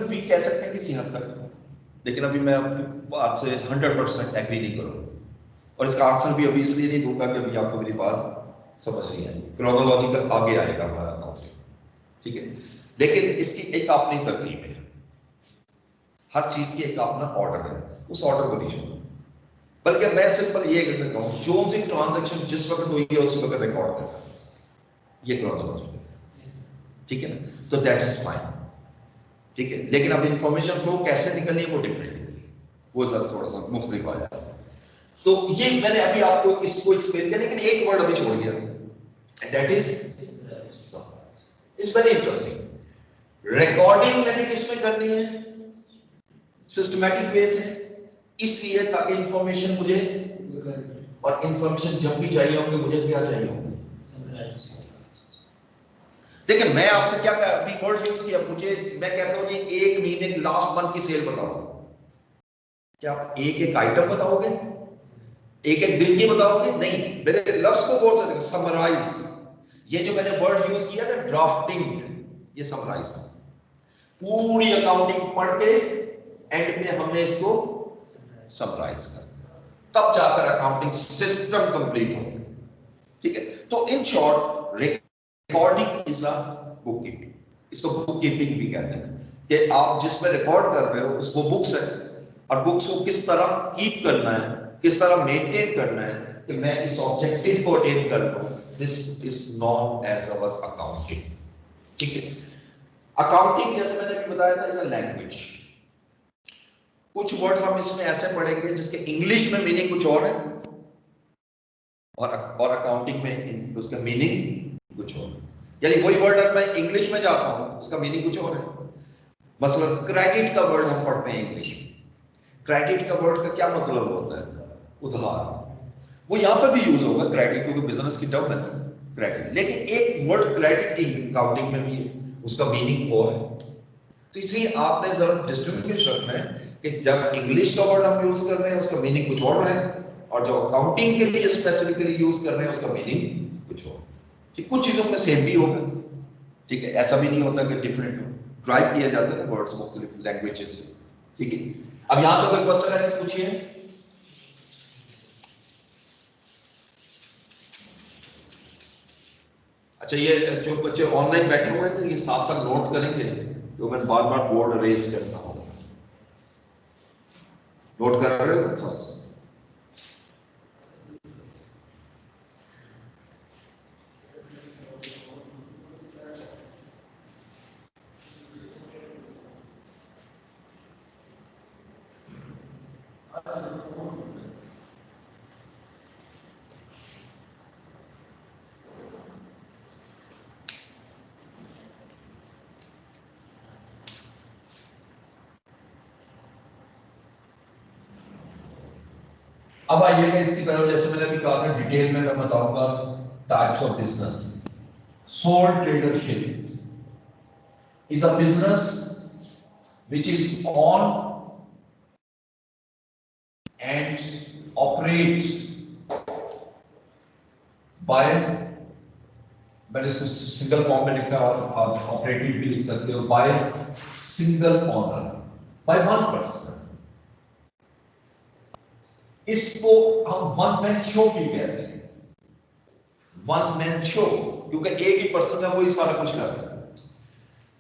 भी कह सकते हैं किसी हद तक, लेकिन अभी मैं आपसे 100% एग्री नहीं करूंगा और इसका आंसर भी अभी इसलिए नहीं दूंगा कि अभी आपको मेरी बात समझ नहीं आई। क्रोनोलॉजिकल आगे आएगा हमारा अकाउंट, ठीक है, लेकिन इसकी एक अपनी तरतीब है, हर चीज की एक अपना ऑर्डर है, उस ऑर्डर को नहीं छोड़ो। बल्कि मैं सिंपल ये कहता हूं, जो सी ट्रांजैक्शन जिस वक्त हुई है उस वक्त रिकॉर्ड करना, ये क्रोनोलॉजिकल है, ठीक है ना? तो दैट इज फाइन, ठीक है। लेकिन अब इंफॉर्मेशन फ्लो कैसे निकलनी है वो डिफरेंट है, वो जरा थोड़ा सा मुख्तलिफ आ जाता है। तो ये मैंने अभी आपको इसको एक्सप्लेन किया, लेकिन एक वर्ड अभी छोड़ दिया, and that is is very interesting. Recording मैंने किसमें करनी है? सिस्टमैटिक वे से, इसलिए ताकि इंफॉर्मेशन मुझे, और इंफॉर्मेशन जब भी चाहिए होंगे मुझे क्या चाहिए होंगे? देखिए मैं आपसे क्या अभी वर्ड यूज किया, मुझे, मैं कहता हूं जी एक महीने की लास्ट मंथ की सेल बताओ, क्या आप एक एक आइटम बताओगे? एक एक दिन की बताओगे? नहीं, मेरे लफ्ज को गौर से देखो, समराइज। ये जो मैंने वर्ड यूज किया ना ड्राफ्टिंग, ये समराइज, पूरी अकाउंटिंग पढ़ के एंड में हमने इसको समराइज कर, तब जाकर अकाउंटिंग सिस्टम कंप्लीट हो, ठीक है। तो in short recording is a book keeping, इसको बुक कीपिंग भी कहते हैं कि आप जिसमें रिकॉर्ड कर रहे हो उसको बुक्स है, और बुक्स को किस तरह कीप करना है, किस तरह मेंटेन करना है कि मैं इस ऑब्जेक्टिव को अटेन कर लूं, this is known as our accounting, ठीक है। अकाउंटिंग जैसे मैंने भी बताया था इज अ लैंग्वेज। कुछ वर्ड्स हम इसमें ऐसे पढ़ेंगे जिसके इंग्लिश में मीनिंग कुछ और है और अकाउंटिंग में उसका मीनिंग कुछ और है। यानी वही वर्ड अगर मैं इंग्लिश में जाता हूं उसका मीनिंग कुछ और है, मसलन क्रेडिट का वर्ड हम पढ़ते हैं इंग्लिश में, क्रेडिट का वर्ड का क्या मतलब होता है? उधार। वो यहां पर भी यूज होगा क्रेडिट, क्योंकि बिजनेस की टर्म है ना क्रेडिट, लेकिन एक वर्ड क्रेडिट की अकाउंटिंग में भी है, उसका मीनिंग और है। तो इसलिए आपने जरा डिस्टिंग्विश रखना है कि जब इंग्लिश का वर्ड हम यूज कर रहे हैं उसका मीनिंग कुछ और है, और जो अकाउंटिंग के लिए स्पेसिफिकली यूज कर रहे हैं उसका मीनिंग कुछ और। ठीक, कुछ चीजों में सेम भी होगा, ठीक है, ऐसा भी नहीं होता कि डिफरेंट हो, ड्राइव किया जाता है वर्ड्स मुख्तलिफ लैंग्वेजेस से। ठीक है, अब यहां पर कोई क्वेश्चन है तो पूछिए। अच्छा, ये जो बच्चे ऑनलाइन बैठे हुए हैं तो ये साथ साथ नोट करेंगे, तो मैं बार बार बोर्ड रेज करना होगा। नोट कर रहे हो साथ साथ? अब आइएगा इसकी तरफ, जैसे मैंने अभी कहा था डिटेल में मैं बताऊंगा types of business. Sole tradership is a business which is on and operate by, मैंने इसको सिंगल फॉर्म में लिखा है और आप ऑपरेटेड भी लिख सकते हो, by single owner, by one person. इसको हम वन मैन शो भी कहते हैं, वन मैन शो, क्योंकि एक ही पर्सन है वो ही सारा कुछ कर रहा है।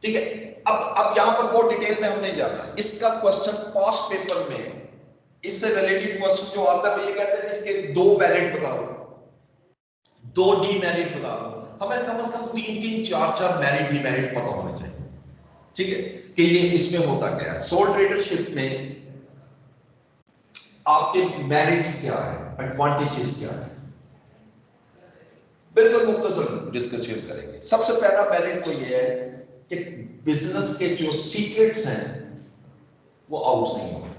ठीक है, अब यहां पर बहुत डिटेल में हम नहीं जाना। इसका क्वेश्चन पास्ट पेपर में इससे रिलेटेड क्वेश्चन जो आता है वो ये कहते हैं इसके दो मेरिट बताओ, दो डीमेरिट बताओ। हमें कम से कम 3-3, 4-4 मेरिट डीमेरिट पता होने चाहिए। ठीक है, कि ये इसमें होता क्या है, सोल ट्रेडरशिप में आपके मेरिट्स क्या है, एडवांटेजेस क्या है, बिल्कुल मुख्तसर डिस्कशन करेंगे। सबसे पहला मेरिट तो ये है कि बिजनेस के जो सीक्रेट्स हैं वो आउट नहीं होंगे।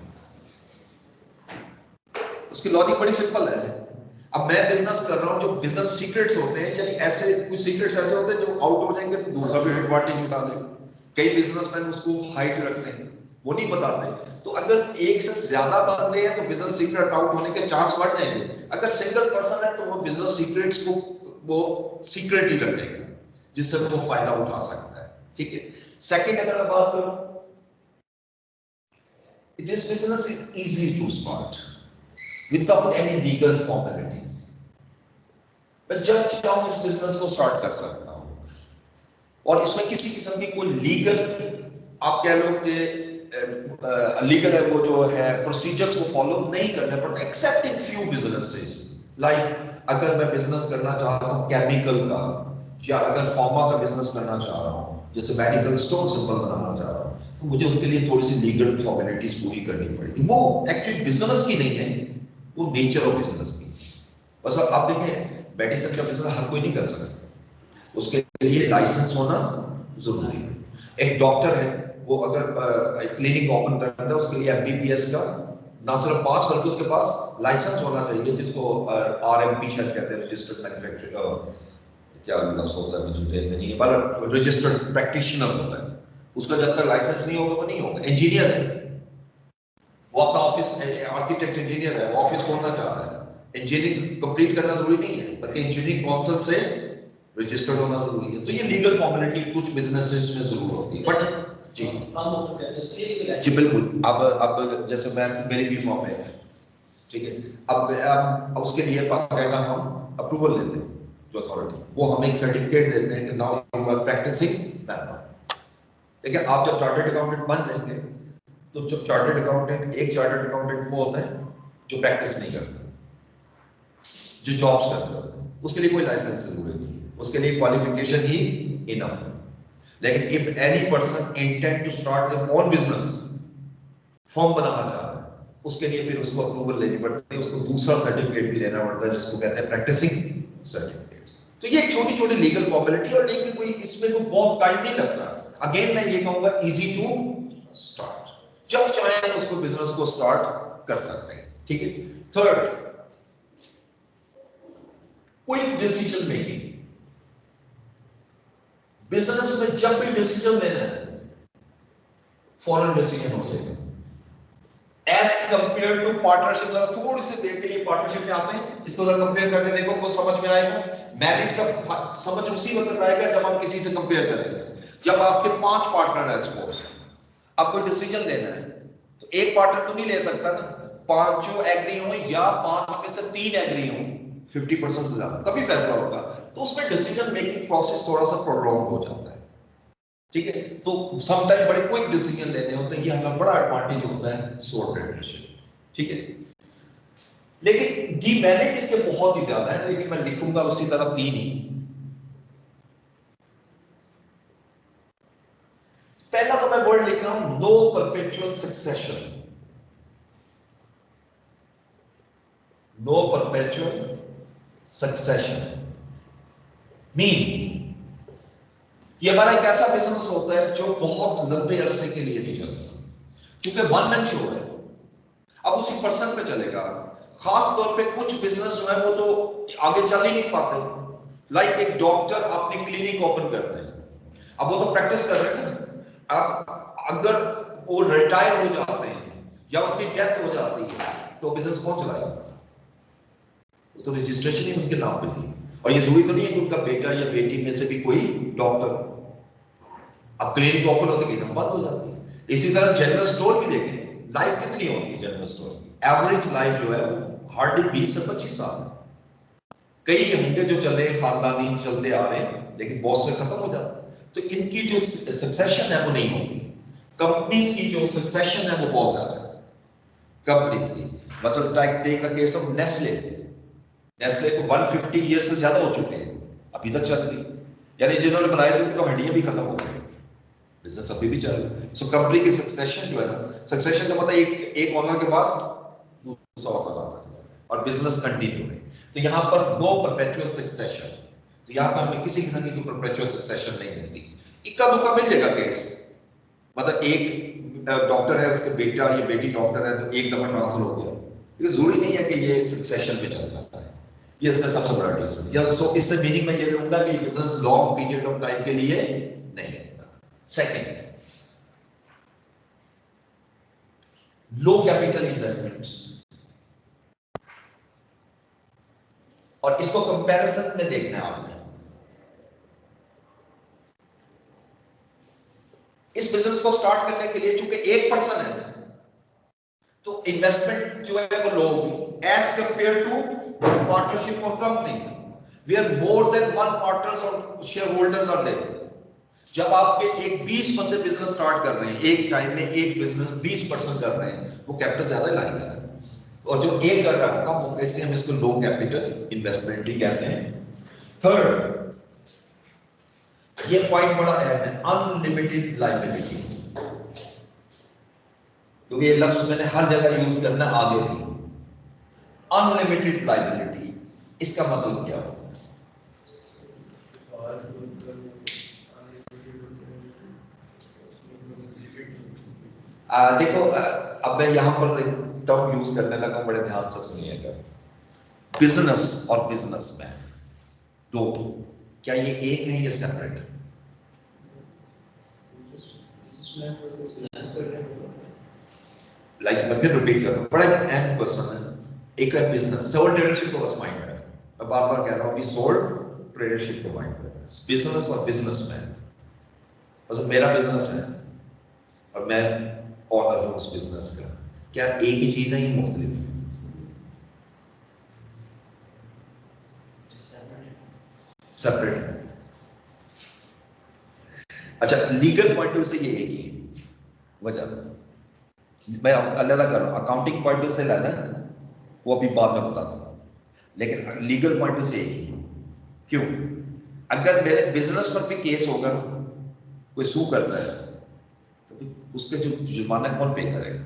उसकी लॉजिक बड़ी सिंपल है। अब मैं बिजनेस कर रहा हूं, जो बिजनेस सीक्रेट्स होते हैं, यानी ऐसे कुछ सीक्रेट्स ऐसे होते हैं जो आउट हो जाएंगे तो दूसरा भी एडवांटेज उठा लेगा। कई बिजनेसमैन उसको हाइड रखते हैं, वो नहीं बताते। तो अगर एक से ज्यादा बंदे हैं तो बिजनेस सीक्रेट आउट होने के चांस बढ़ जाएंगे। अगर सिंगल पर्सन है तो वो बिजनेस सीक्रेट्स को वो सीक्रेट ही रखेगा, जिससे वो फायदा उठा सकता है। ठीक है, सेकंड अगर मैं बात करूं, this business is easy to start without any legal formality. मैं जब चाहूं इस बिजनेस को स्टार्ट कर सकता हूं, और इसमें किसी किस्म की कोई लीगल, आप कह लो कि लीगल है वो जो है प्रोसीजर्स को फॉलो नहीं करने पड़ते, accept in few businesses. Like अगर मैं बिजनेस करना चाहता हूं केमिकल का, या अगर फार्मा का बिजनेस करना चाह रहा हूं, जैसे मेडिकल स्टोर सिंपल बनाना चाह रहा हूं, तो मुझे उसके लिए थोड़ी सी लीगल फॉर्मेलिटीज पूरी करनी पड़ेगी। वो एक्चुअली बिजनेस की नहीं है, वो नेचर ऑफ बिजनेस की। बस आप देखें, मेडिसिन का बिजनेस हर कोई नहीं कर सकता, उसके लिए लाइसेंस होना जरूरी है। एक डॉक्टर है, वो अगर क्लिनिक ओपन करता है उसके लिए एमबीबीएस का ना सिर्फ पास बल्कि उसके पास लाइसेंस होना चाहिए, जिसको आरएमपी शायद कहते हैं, रजिस्टर्ड मैन्युफैक्चरर, क्या लफ्ज होता है मुझे ज़हन में नहीं है, पर रजिस्टर्ड प्रैक्टिशनर होता है। उसका जब तक लाइसेंस नहीं होगा वो नहीं होगा। इंजीनियर है, वो अपना ऑफिस, आर्किटेक्ट इंजीनियर है, वो ऑफिस खोलना चाह रहा है, इंजीनियरिंग कंप्लीट करना जरूरी नहीं है, बल्कि इंजीनियरिंग काउंसिल से रजिस्टर्ड होना जरूरी है। तो ये लीगल फॉर्मेलिटी कुछ बिजनेसेस में जरूर होती है, बट जी जी बिल्कुल। अब जैसे मैं, मेरी भी फॉर्म है, ठीक है, अब उसके लिए बाकायदा हम अप्रूवल लेते हैं, जो अथॉरिटी, वो हमें एक सर्टिफिकेट देते हैं कि now you are practising mathematics. देखिए, आप जब चार्टर्ड अकाउंटेंट बन जाएंगे, तो जब चार्टर्ड अकाउंटेंट, एक चार्टर्ड अकाउंटेंट वो होता है जो प्रैक्टिस नहीं करता, जो जॉब्स करता है, उसके लिए कोई लाइसेंस जरूरी नहीं, उसके लिए क्वालिफिकेशन ही इनफ है। लेकिन if any person intend to start their own business, form बनाना चाह रहा है, उसके लिए फिर उसको अप्रूवल लेनी पड़ती है, उसको दूसरा सर्टिफिकेट भी लेना पड़ता है, जिसको कहते हैं प्रैक्टिसिंग सर्टिफिकेट। तो ये छोटी छोटी लीगल फॉर्मेलिटी, और लेकिन कोई इसमें कोई बहुत टाइम नहीं लगता। अगेन मैं ये कहूंगा इजी टू स्टार्ट, जब चाहे उसको बिजनेस को स्टार्ट कर सकते हैं, ठीक है। Third, quick decision making. Business में जब भी डिसीजन लेना है फॉरन डिसीजन हो जाएगा, एज कंपेयर टू पार्टनरशिप। जरा थोड़ी सी देर के लिए पार्टनरशिप में आते हैं, इसको जरा कंपेयर करके देखो, खुद समझ में आएगा। मैरिट का समझ उसी वक्त आएगा जब आप किसी से कंपेयर करेंगे। जब आपके 5 पार्टनर है, सपोज आपको डिसीजन लेना है, तो एक पार्टनर तो नहीं ले सकता ना, 5 एग्री हो या 5 में से 3 एग्री हो, 50% से ज्यादा कभी फैसला होगा, तो उसमें डिसीजन मेकिंग प्रोसेस थोड़ा सा प्रोलॉन्ग हो जाता है, ठीक है। तो समटाइम बड़े क्विक डिसीजन लेने होते हैं, ये हमारा बड़ा एडवांटेज होता है सोल ट्रेडरशिप, ठीक है। लेकिन डीमेरिट इसके बहुत ही ज्यादा है, लेकिन मैं लिखूंगा उसी तरह 3 ही। पहला तो मैं वर्ड लिख रहा हूं no perpetual succession. No perpetual succession mean ये हमारा एक ऐसा बिजनेस होता है जो बहुत लंबे अरसे के लिए नहीं चलता, क्योंकि वन मैन शो है, अब उसी पर्सन पे चलेगा। खास तौर पे कुछ बिजनेस जो है वो तो आगे चल ही नहीं पाते, लाइक एक डॉक्टर अपनी क्लिनिक ओपन करते हैं, अब वो तो प्रैक्टिस कर रहे हैं ना, अब अगर वो रिटायर हो जाते हैं या उनकी डेथ हो जाती है तो बिजनेस कौन चलाएगा? वो तो रजिस्ट्रेशन ही उनके नाम पे थी, और ये जरूरी तो नहीं है कि उनका बेटा या बेटी में से भी कोई डॉक्टर, अब क्लिनिक ओपन होते कि बंद हो जाती है। इसी तरह जनरल स्टोर भी देखें, लाइफ कितनी होती है जनरल स्टोर की? एवरेज लाइफ जो है वो हार्डली 20 से 25 साल है। कई होंगे जो चल रहे खानदानी चलते आ रहे हैं, लेकिन बहुत से खत्म हो जाते हैं, तो इनकी जो सक्सेशन है वो नहीं होती। कंपनीज की जो सक्सेशन है वो बहुत ज्यादा है कंपनीज की। मतलब take the case of Nestle, Nestle को 150 ईयर से ज्यादा हो चुके हैं, अभी तक चल रही, यानी जिन्होंने बनाए थे उनकी तो हड्डियां भी खत्म हो गई, बिजनेस अभी भी चल रहा है। सो कंपनी की सक्सेशन जो है ना, सक्सेशन का मतलब एक ओनर के बाद दूसरा ओनर आता है और बिजनेस कंटिन्यू है। तो यहाँ पर नो परपेचुअल सक्सेशन, तो यहाँ पर हमें किसी तरह की परपेचुअल सक्सेशन नहीं मिलती। इक्का दुक्का मिल जाएगा केस, मतलब एक डॉक्टर है, उसके बेटा या बेटी डॉक्टर है, तो एक दफा ट्रांसफर हो गया, ये जरूरी नहीं है कि ये सक्सेशन पे चल जाता है। ये इसका सबसे बड़ा डिफरेंस, या सो इससे मीनिंग मैं ये लूंगा कि business long period of time के लिए नहीं होता। सेकंड, लो कैपिटल इन्वेस्टमेंट्स, और इसको कंपैरिजन में देखना है आपने। इस बिजनेस को स्टार्ट करने के लिए चूंकि एक पर्सन है, तो इन्वेस्टमेंट जो है वो लो होगी एज कंपेयर टू पार्टनरशिप और company, where more than one partners और शेयर होल्डर्स आर देयर। जब आपके एक 20 बंदे बिजनेस स्टार्ट कर रहे हैं, एक टाइम में एक बिजनेस 20 पर्सन कर रहे हैं, वो कैपिटल ज्यादा लाइन कर रहे हैं, और जो एक कर रहा है कम होगा, इसलिए हम इसको लो कैपिटल इन्वेस्टमेंट भी कहते हैं। थर्ड, ये पॉइंट बड़ा अहम है, अनलिमिटेड लायबिलिटी, क्योंकि ये लफ्ज मैंने हर जगह यूज करना है आगे भी। अनलिमिटेड लायबिलिटी, इसका मतलब क्या होता है? देखो, अब मैं यहां पर एक टर्म यूज करने लगा, बड़े ध्यान से सुनिएगा। बिजनेस और बिजनेसमैन दो, क्या ये एक है या सेपरेट है? लाइक मैं फिर रिपीट कर रहा हूं, बड़ा अहम क्वेश्चन है। एक है बिजनेस, सोल ट्रेडरशिप को बस माइंड में, मैं बार बार कह रहा हूं कि सोल ट्रेडरशिप को माइंड में, बिजनेस और बिजनेसमैन। मतलब मेरा बिजनेस है और मैं ऑनर हूं उस बिजनेस का, क्या एक ही चीज है या मुख्तलिफ है? सेपरेट है। अच्छा, लीगल पॉइंट ऑफ व्यू से ये एक ही वजह, मैं अलग कर रहा हूं, अकाउंटिंग पॉइंट ऑफ व्यू से लेना वो अभी बाद में बताता हूं, लेकिन लीगल पॉइंट ऑफ व्यू से एक ही। क्यों? अगर मेरे बिजनेस पर भी केस होगा, कोई सू करता है, तो उसके जो जुर्माना कौन पे करेगा?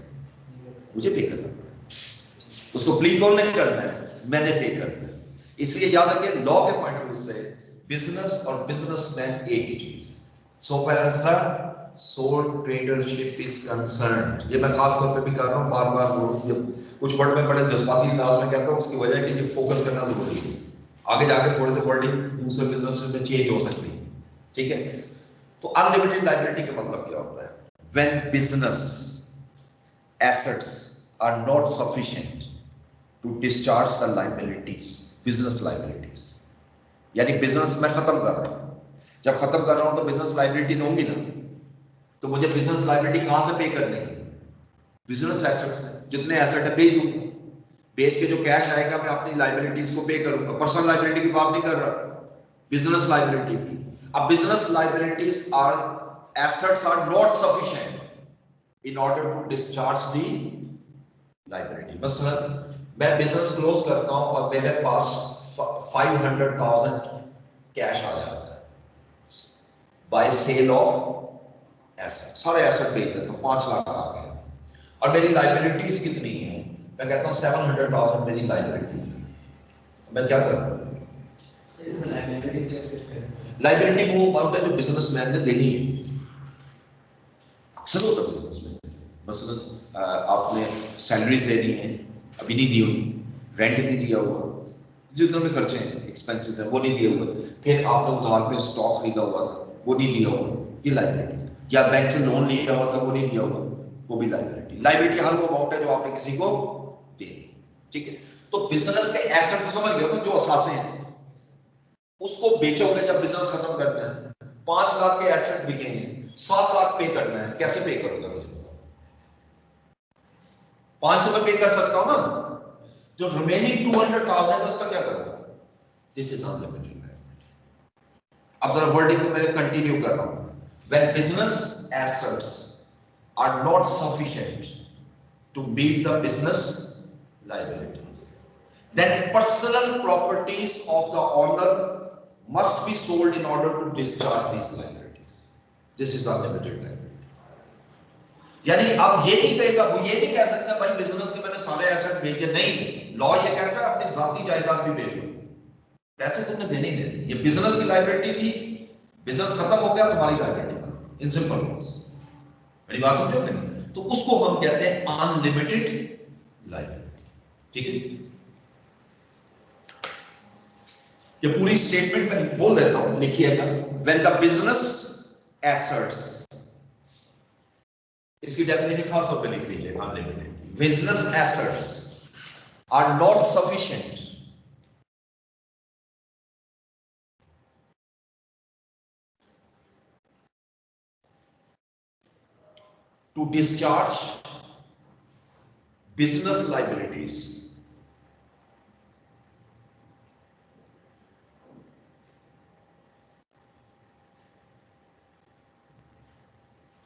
मुझे पे करना पड़ेगा। उसको प्ली कौन नहीं करना है? मैंने पे करना है। इसलिए याद रखिए, लॉ के पॉइंट ऑफ व्यू से बिजनेस और बिजनेसमैन एक ही चीज है। So far as the sole tradership is concerned, ये मैं खास तौर पे भी कर रहा हूँ, बार बार कुछ वर्ड में बड़े जज्बाती अंदाज में कहता हूँ, उसकी वजह है कि ये फोकस करना जरूरी है। आगे जाके थोड़े से वर्डिंग दूसरे बिजनेस में चेंज हो सकती है, ठीक है। तो अनलिमिटेड लाइबिलिटी का मतलब क्या होता है? When business assets are not sufficient to discharge the liabilities, business liabilities, यानी बिजनेस मैं खत्म कर रहा हूं, जब खत्म कर रहा हूं तो बिजनेस लाइबिलिटीज होंगी ना, तो मुझे बिजनेस लाइबिलिटी कहां से पे करनी है? बिजनेस एसेट्स है, जितने एसेट है बेच दूंगा, बेच के जो कैश आएगा मैं अपनी लाइबिलिटीज को पे करूंगा। पर्सनल लाइबिलिटी की बात नहीं कर रहा, बिजनेस लाइबिलिटी की। अब business liabilities are assets are not sufficient in order to discharge the liability. बस मैं बिजनेस क्लोज करता हूं और मेरे पास 500,000 कैश आ जाता है बाय सेल ऑफ एसेट, सारे एसेट बेच देता हूं, 5 लाख आ गए, और मेरी लाइबिलिटीज कितनी है? मैं कहता हूं 700,000 मेरी लाइबिलिटीज है। मैं क्या करूं? लाइबिलिटी वो अमाउंट है जो बिजनेसमैन ने देनी है। अक्सर होता है बिजनेसमैन, मसलन आपने सैलरीज देनी है, अभी नहीं दी हुई, रेंट नहीं दिया हुआ, जितने भी खर्चे हैं, एक्सपेंसेस हैं, वो नहीं दिए हुए, फिर आपने उधार पे स्टॉक खरीदा हुआ था, वो नहीं दिया हुआ, ये लाइबिलिटी। या बैंक से लोन लिया हुआ था, वो नहीं दिया हुआ, वो भी लाइबिलिटी। लाइबिलिटी हर वो अमाउंट है जो आपने किसी को देनी, ठीक है। तो बिजनेस के एसेट तो समझ गए ना, जो असासे हैं, उसको बेचोगे जब बिजनेस खत्म करना है। 5 लाख के एसेट बिकेंगे, 7 लाख पे करना है, कैसे पे करोगे मुझे बताओ? 5 तो मैं पे कर सकता हूं ना, जो रिमेनिंग 200,000 है उसका क्या करूंगा? This is unlimited liability. अब जरा वर्डिंग को मैं कंटिन्यू कर रहा हूं। When business assets are not sufficient to meet the business liabilities, then personal properties of the owner must be sold in order to discharge these liabilities. This is unlimited liability. यानी आप ये नहीं कहेगा, वो ये नहीं कह सकता भाई बिजनेस के मैंने सारे एसेट बेचे, नहीं, लॉ ये कहता है अपनी जाती जायदाद भी बेचो, पैसे तुमने देने ही देने। ये बिजनेस की लाइबिलिटी थी, बिजनेस खत्म हो गया, तुम्हारी लाइबिलिटी बन, इन सिंपल वर्ड्स। मेरी बात समझोगे ना? तो उसको हम कहते हैं अनलिमिटेड लाइबिलिटी, ठीक है। ये पूरी स्टेटमेंट में बोल देता हूं, लिखिएगा। व्हेन द बिजनेस एसेट्स, इसकी डेफिनेशन खास तौर पे लिख लीजिए unlimited. Business assets are not sufficient to discharge business liabilities,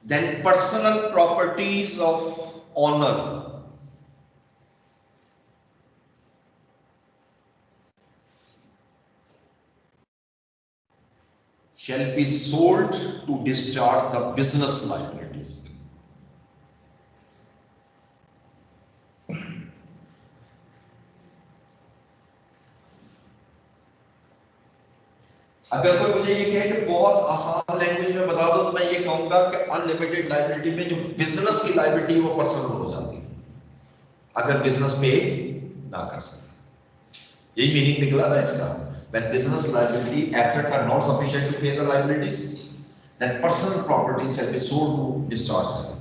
then personal properties of owner shall be sold to discharge the business liabilities. अगर कोई मुझे ये कहे कि बहुत आसान लैंग्वेज में बता दो, तो मैं ये कहूंगा कि अनलिमिटेड लाइबिलिटी में जो बिजनेस की लाइबिलिटी है वो पर्सनल हो जाती है अगर बिजनेस पे ना कर सके। यही मीनिंग निकला ना इसका। When business liability assets are not sufficient to pay the liabilities, then personal properties shall be sold to discharge them.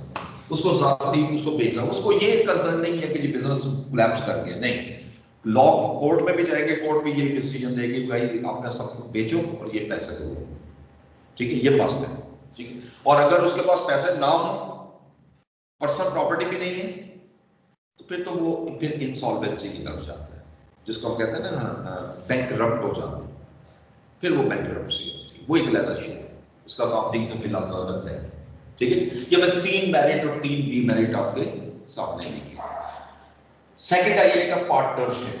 उसको जाती, उसको बेचना, उसको ये कंसर्न नहीं है कि जी बिजनेस कोलैप्स कर गया, नहीं। लॉ कोर्ट में भी जाएंगे, कोर्ट भी यही डिसीजन देगी भाई आपने सब कुछ बेचो और ये पैसे दो, ठीक है, ये मस्त है, ठीक है। और अगर उसके पास पैसे ना हो, पर्सनल प्रॉपर्टी भी नहीं है, तो फिर तो वो फिर इंसॉल्वेंसी की तरफ जाता है, जिसको हम कहते हैं ना बैंकरप्ट हो जाना, फिर वो बैंकरप्सी होती है, वो एक लेवल है, उसका काउंटिंग से फिल आपका अलग है, ठीक है। ये मैं 3 मेरिट और 3 डीमेरिट आपके सामने लिखे। सेकंड आइएगा पार्टनरशिप।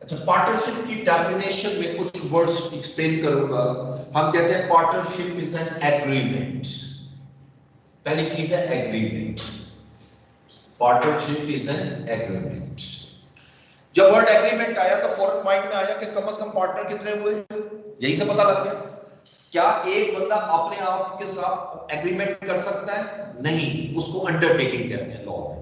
अच्छा, पार्टनरशिप की डेफिनेशन में कुछ वर्ड्स एक्सप्लेन करूंगा। हम कहते हैं पार्टनरशिप इज एन एग्रीमेंट। पहली चीज है agreement. Partnership is an agreement. जब वर्ड एग्रीमेंट आया तो फौरन माइंड में आया कि कम से कम पार्टनर कितने हुए, यही से पता लग गया। क्या एक बंदा अपने आप के साथ एग्रीमेंट कर सकता है? नहीं, उसको अंडरटेकिंग कहते हैं लॉ में।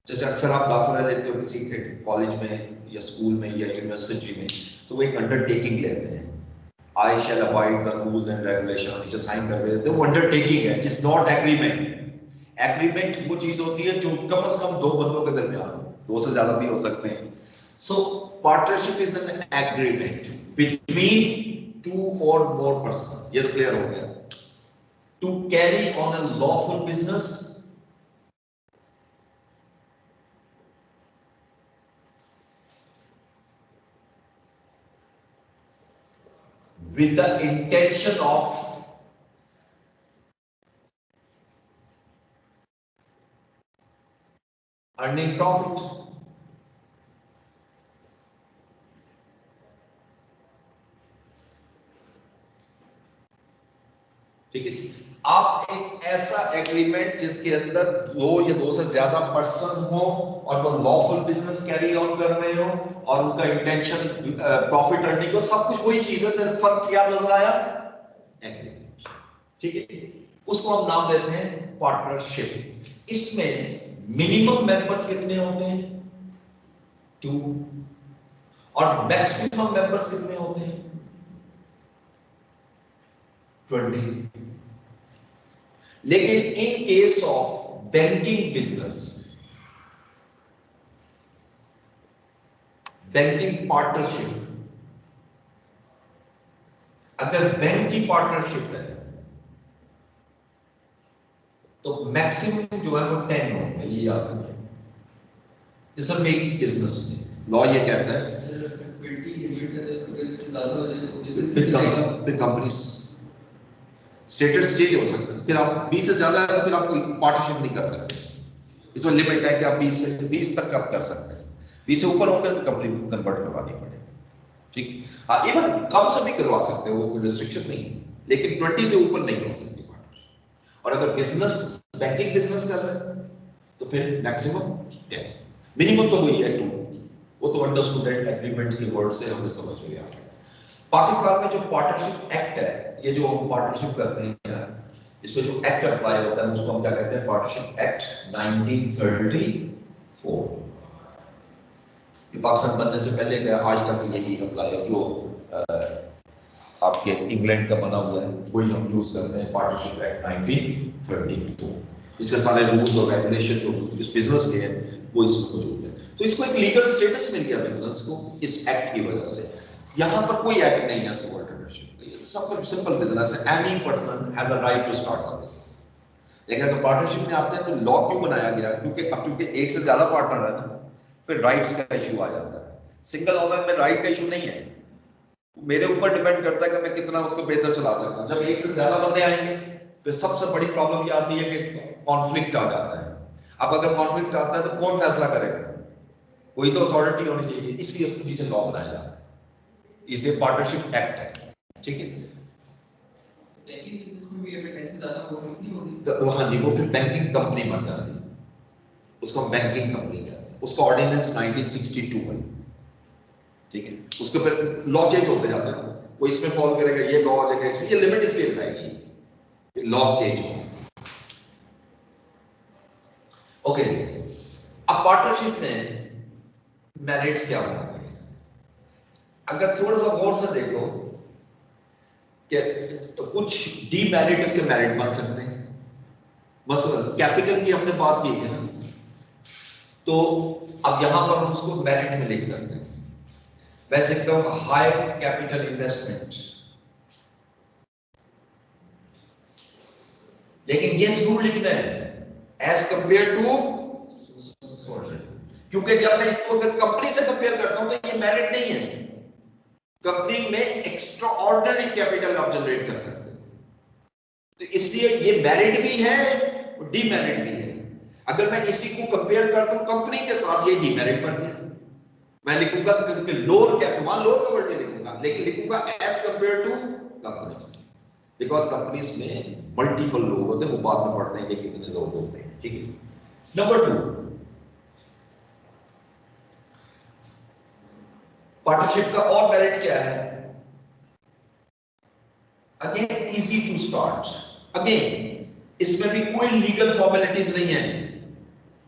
जैसे अक्सर आप दाखिला लेते हो किसी कॉलेज में या स्कूल में या यूनिवर्सिटी में, तो वो एक अंडरटेकिंग लेते हैं। I shall abide the rules and regulation, नीचे साइन कर देते हैं, वो अंडरटेकिंग है, it is not agreement. Agreement वो चीज होती है जो कम से कम दो बंदों के दरमियान हो, दो से ज्यादा भी हो सकते हैं। So partnership is an agreement between two और मोर पर्सन, ये तो क्लियर हो गया। To carry on a lawful business with the intention of earning profit। ठीक है, आप एक ऐसा एग्रीमेंट जिसके अंदर दो या दो से ज्यादा पर्सन हो और वो लॉफुल बिजनेस कैरी ऑन कर रहे हो और उनका इंटेंशन प्रॉफिट अर्निंग को, सब कुछ वही चीज है, सिर्फ फर्क क्या नजर आया? एग्रीमेंट। ठीक है, उसको हम नाम देते हैं पार्टनरशिप। इसमें मिनिमम मेंबर्स कितने होते हैं? 2। और मैक्सिमम मेंबर्स कितने होते हैं? 20। लेकिन in case of banking business, banking partnership, अगर बैंक की पार्टनरशिप है तो मैक्सिमम जो है वो 10 होंगे, ये याद रखिए। इस सब एक बिजनेस में लॉ ये कहता है फिर कंपनीज स्टेटस चेंज हो सकता है, फिर आप 20 से ज्यादा है तो फिर आप कोई पार्टनरशिप नहीं कर सकते। इसमें लिमिट है कि आप 20 तक आप कर सकते हैं, 20 से ऊपर होकर तो कंपनी कन्वर्ट करवानी पड़ेगी। ठीक, हाँ, इवन कम से भी करवा सकते हो, वो कोई रिस्ट्रिक्शन नहीं है, लेकिन 20 से ऊपर नहीं हो सकती पार्टनरशिप। और अगर बिजनेस बैंकिंग बिजनेस कर रहे हैं तो फिर मैक्सिमम 10, मिनिमम तो वही है 2। वो तो अंडरस्टूड एग्रीमेंट के वर्ड से हमें समझ में आ गया। पाकिस्तान में जो पार्टनरशिप एक्ट है, ये जो हम पार्टनरशिप करते हैं, इसमें जो एक्ट अप्लाई होता है उसको हम क्या कहते हैं? Partnership act 1934। ये पाकिस्तान बनने से पहले का, आज तक यही अप्लाई है। जो आपके इंग्लैंड का बना हुआ है वही हम यूज करते हैं, पार्टनरशिप एक्ट 1934। इसके सारे रूल्स और रेगुलेशन जो इस बिजनेस के हैं वो इसमें मौजूद है। तो इसको एक लीगल स्टेटस मिल गया बिजनेस को इस एक्ट की वजह से। यहां पर कोई एक्ट नहीं है सबऑर्डिनेटशिप का, ये सब सिंपल बिजनेस है, any person has a right to start a business. लेकिन अगर पार्टनरशिप में आते हैं तो लॉ क्यों बनाया गया? क्योंकि अब चूंकि एक से ज्यादा पार्टनर है ना, फिर राइट्स का इशू आ जाता है। सिंगल ओनर में राइट का इशू नहीं है, मेरे ऊपर डिपेंड करता है कि मैं कितना उसको बेहतर चला सकता हूं। जब एक से ज्यादा बंदे आएंगे फिर सबसे बड़ी प्रॉब्लम ये आती है कि कॉन्फ्लिक्ट आ जाता है। अब अगर कॉन्फ्लिक्ट आता है तो कौन फैसला करेगा? कोई तो अथॉरिटी होनी चाहिए, इसलिए उसके पीछे लॉ बनाया जाता है, इसलिए पार्टनरशिप एक्ट है। ठीक है, बैंकिंग बिजनेस में भी अगर ऐसे ज्यादा वो कंपनी होगी तो हाँ जी, वो फिर बैंकिंग कंपनी बन जाती है, उसको हम बैंकिंग कंपनी कहते हैं। उसका ऑर्डिनेंस 1962 है। ठीक है, उसके फिर लॉ चेंज होते जाते हैं, वो इसमें फॉलो करेगा, ये लॉ आ जाएगा इसमें, ये लिमिट इसलिए बताएगी लॉ चेंज हो। ओके, अब पार्टनरशिप में मेरिट्स क्या होंगे? अगर थोड़ा सा गौर से देखो कि तो कुछ डीमेरिट उसके मेरिट बन सकते हैं। मसलन कैपिटल की हमने बात की थी ना, तो अब यहां पर हम उसको मेरिट में लिख सकते हैं। मैं लिखता हूं हाई कैपिटल इन्वेस्टमेंट, लेकिन ये जरूर लिखना है एज कंपेयर टू, क्योंकि जब मैं इसको अगर कंपनी से कंपेयर करता हूं तो ये मेरिट नहीं है। कंपनी में एक्स्ट्रा ऑर्डिनरी कैपिटल आप जनरेट कर सकते हैं, तो इसलिए ये मेरिट भी है और डीमेरिट भी है। अगर मैं इसी को कंपेयर करता हूं कंपनी के साथ, ये डीमेरिट बन गया। मैं लिखूंगा क्योंकि लोअर कैपिटल, वहां लोअर क्वालिटी लिखूंगा, लेकिन लिखूंगा as compare to companies, because companies में मल्टीपल लोग होते हैं, वो बाद में पढ़ते हैं कि कितने लोग होते हैं, ठीक है। नंबर 2, पार्टनरशिप का और मेरिट क्या है? Again easy to start, again इसमें भी कोई लीगल फॉर्मेलिटीज नहीं है,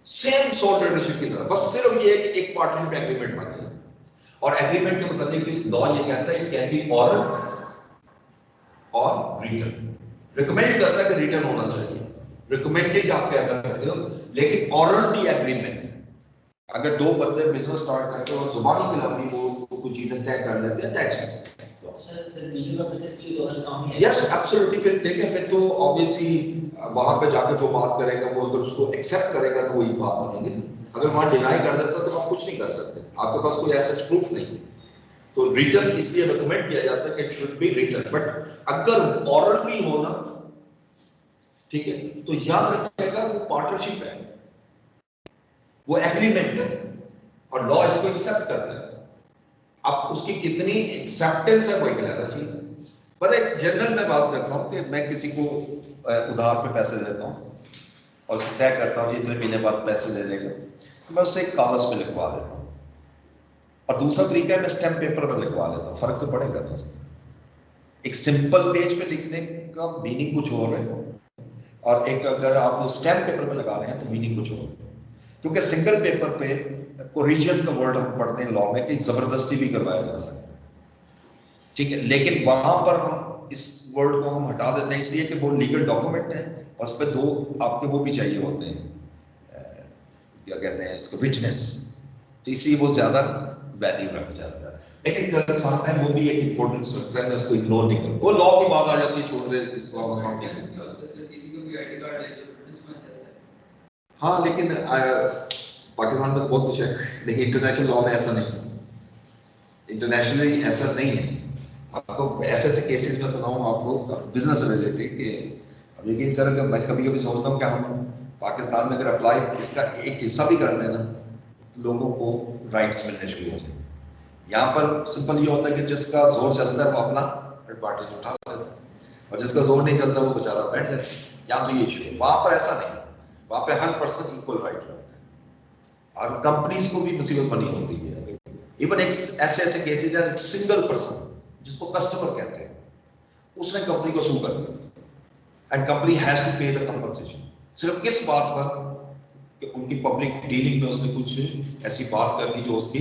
सेम सोल ट्रेडरशिप की तरह, बस सिर्फ ये है कि एक पार्टनरशिप एग्रीमेंट बन जाए, और एग्रीमेंट के मुताबिक लॉ ये कहता है इट कैन बी ऑरल और रिटन, रिकमेंड करता है कि रिटन होना चाहिए, रिकमेंडेड आप कह सकते हो, लेकिन ऑरल भी एग्रीमेंट, अगर दो बंदे बिजनेस स्टार्ट करते हो और जुबानी खिलाफी वो कुछ चीजें तय कर लेते हैं, दैट्स यस एब्सोल्युटली। फिर देखें, फिर तो ऑब्वियसली वहां पे जाकर जो बात करेगा वो अगर उसको एक्सेप्ट करेगा तो वही बात बनेगी, अगर वहां डिनाई कर देता तो आप कुछ नहीं कर सकते, आपके पास कोई ऐसा प्रूफ नहीं। तो रिटन इसलिए रिकमेंड किया जाता है कि it should be written, but अगर ऑरल भी हो ना, ठीक है, तो याद रखिएगा वो पार्टनरशिप है, वो एग्रीमेंट है, और लॉ इसको एक्सेप्ट करता है। अब उसकी कितनी एक्सेप्टेंस है वो एक अलग चीज है। पर एक जनरल में बात करता हूं कि मैं किसी को उधार पे पैसे देता हूं और तय करता हूं कि इतने महीने बाद पैसे दे देगा, तो मैं उससे एक कागज पे लिखवा देता हूं, और दूसरा तरीका है मैं स्टैम्प पेपर पर लिखवा लेता हूं, फर्क तो पड़ेगा ना उसमें। एक सिंपल पेज पे लिखने का मीनिंग कुछ और है, और एक अगर आप स्टैम्प पेपर पे लगा रहे हैं तो मीनिंग कुछ और है, क्योंकि सिंगल पेपर पे कोरिजन का वर्ड हम पढ़ते हैं लॉ में कि जबरदस्ती भी करवाया जा सकता है, ठीक है, लेकिन वहां पर हम इस वर्ड को हम हटा देते हैं इसलिए कि वो लीगल डॉक्यूमेंट है और उस पर दो आपके वो भी चाहिए होते हैं, क्या कहते हैं इसको, विटनेस, तो इसलिए वो ज्यादा वैल्यू रख जाता है। लेकिन समटाइम वो भी एक इंपॉर्टेंस रखता है, उसको इग्नोर नहीं करो, वो लॉ की बात आ जाती है, छोड़ दे इसको, आप अकाउंट नहीं करते। किसी को भी आईडी कार्ड है जो ब्रिटिश में चलता है। हाँ, लेकिन पाकिस्तान में तो बहुत कुछ है, लेकिन इंटरनेशनल लॉ में ऐसा नहीं है, इंटरनेशनली ऐसा नहीं है। आपको ऐसे ऐसे केसेस में सुनाऊं आपको बिजनेस रिलेटेड के, अब यकीन करें कि मैं कभी कभी सोचता हूँ कि हम पाकिस्तान में अगर अप्लाई इसका एक हिस्सा भी करते हैं ना, लोगों को राइट्स मिलने शुरू हो जाए। यहाँ पर सिंपल ये होता है कि जिसका जोर चलता है वो अपना एडवांटेज उठा लेता है, और जिसका जोर नहीं चलता वो बेचारा बैठ जाता है। यहाँ तो ये इशू है, वहां पर ऐसा नहीं है, वहां पे हर पर्सन इक्वल राइट रखता है, और कंपनीज को भी मुसीबत बनी होती है। इवन एक ऐसे ऐसे केसेस है, सिंगल पर्सन जिसको कस्टमर कहते हैं, उसने कंपनी को सू कर दिया एंड कंपनी हैज टू पे द कंपनसेशन, सिर्फ किस बात पर कि उनकी पब्लिक डीलिंग में उसने कुछ ऐसी बात कर दी जो उसकी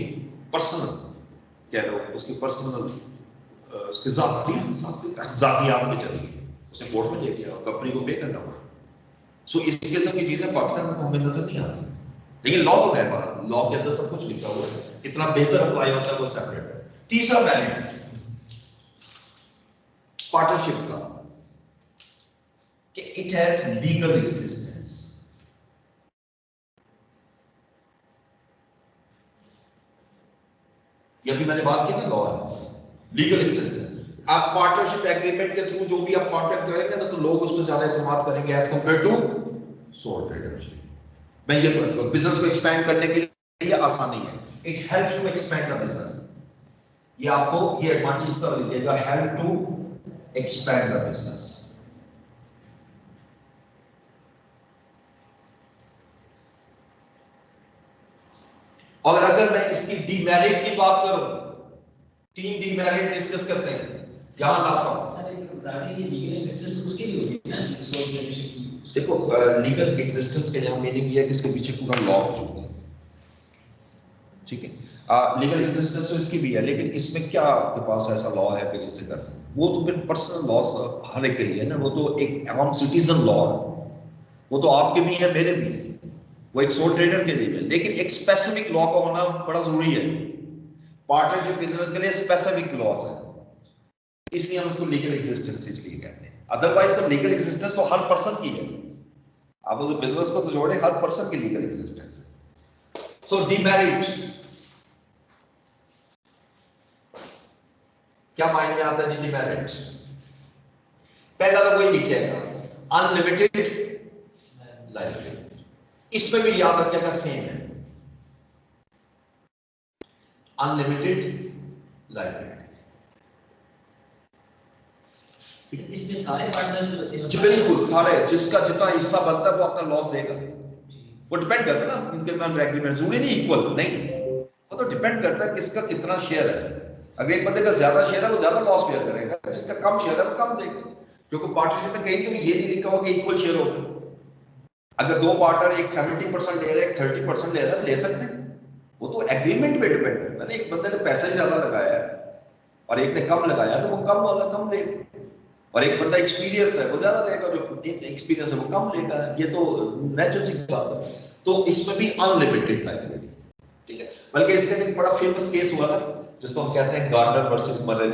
पर्सनल, कह लो उसकी पर्सनल, उसके जातियात में चली गई, उसने कोर्ट में ले गया और कंपनी को पे करना पड़ा। सो इस किस्म की चीजें पाकिस्तान में हमें नजर नहीं आती, लेकिन लॉ तो है, लॉ के अंदर सब कुछ लिखा हुआ है, कितना बेहतर अप्लाई होता है वो सेपरेट है। तीसरा मेरिट पार्टनरशिप का कि इट हैज लीगल एग्जिस्टेंस। ये भी मैंने बात की ना, लॉ है, लीगल एक्सेस। आप पार्टनरशिप एग्रीमेंट के थ्रू जो भी आप कॉन्ट्रैक्ट करेंगे ना, तो लोग उसमें ज्यादा इत्मीनान करेंगे as compare to soul tradership. मैं ये बिजनेस को एक्सपैंड करने के लिए आसानी है, it helps to expand the business. ये आपको ये एडवांटेज का लिखेगा, help to expand the business. और अगर मैं इसकी डीमेरिट की बात करूं, 3 डीमेरिट डिस्कस करते हैं, यहां लाता हूं। देखो, लीगल एग्जिस्टेंस के यहां मीनिंग ये है कि इसके पीछे पूरा लॉ मौजूद है, ठीक है। लीगल एग्जिस्टेंस तो इसकी भी है, लेकिन इसमें क्या आपके पास ऐसा लॉ है कि जिससे कर सकते, वो तो फिर पर्सनल लॉ हर एक के लिए ना, वो तो एक आम सिटीजन लॉ है, वो तो आपके भी है मेरे भी है, वो एक सोल ट्रेडर के लिए है, लेकिन एक स्पेसिफिक लॉ का होना बड़ा जरूरी है। पार्टनरशिप बिजनेस के लिए स्पेसिफिक लॉस है, इसलिए हम उसको लीगल एग्जिस्टेंस इसलिए कहते हैं। अदरवाइज तो लीगल एग्जिस्टेंस तो हर पर्सन की है, आप उस बिजनेस को तो जोड़े, हर पर्सन की लीगल एग्जिस्टेंस है। सो डीमेरिट क्या मायने में आता है जी? डीमेरिट पहला तो कोई लिखिएगा, अनलिमिटेड लाइबिलिटी, इसमें भी याद रखिएगा सेम है। Unlimited liability. इसमें सारे पार्टनर्स होते हैं। जी बिल्कुल, सारे, जिसका जितना हिस्सा बनता है वो अपना लॉस देगा। वो डिपेंड करता है ना, इनके एग्रीमेंट जरूरी नहीं इक्वल, नहीं, वो तो डिपेंड करता है किसका कितना शेयर है। अगर एक बंदे का ज्यादा शेयर है वो ज्यादा लॉस बेयर करेगा, जिसका कम शेयर है वो कम देगा, क्योंकि पार्टनरशिप में कहीं तो ये नहीं लिखा हुआ कि इक्वल शेयर होगा। अगर दो पार्टनर एक 70% ले रहे हैं, एक 30% ले रहे हैं, ले सकते हैं, वो तो एग्रीमेंट पे डिपेंड करता है। एक बंदे ने पैसा ज्यादा लगाया है और एक ने कम लगाया तो वो कम वाला कम लेगा, और एक बंदा एक्सपीरियंस है वो ज्यादा लेगा, जो एक्सपीरियंस है वो कम लेगा। ये तो नेचुरल सी बात है। तो इसमें भी अनलिमिटेड लाइबिलिटी, ठीक है। बल्कि इसका एक बड़ा फेमस केस हुआ था जिसको हम कहते हैं गार्डनर वर्सेस मर्रे।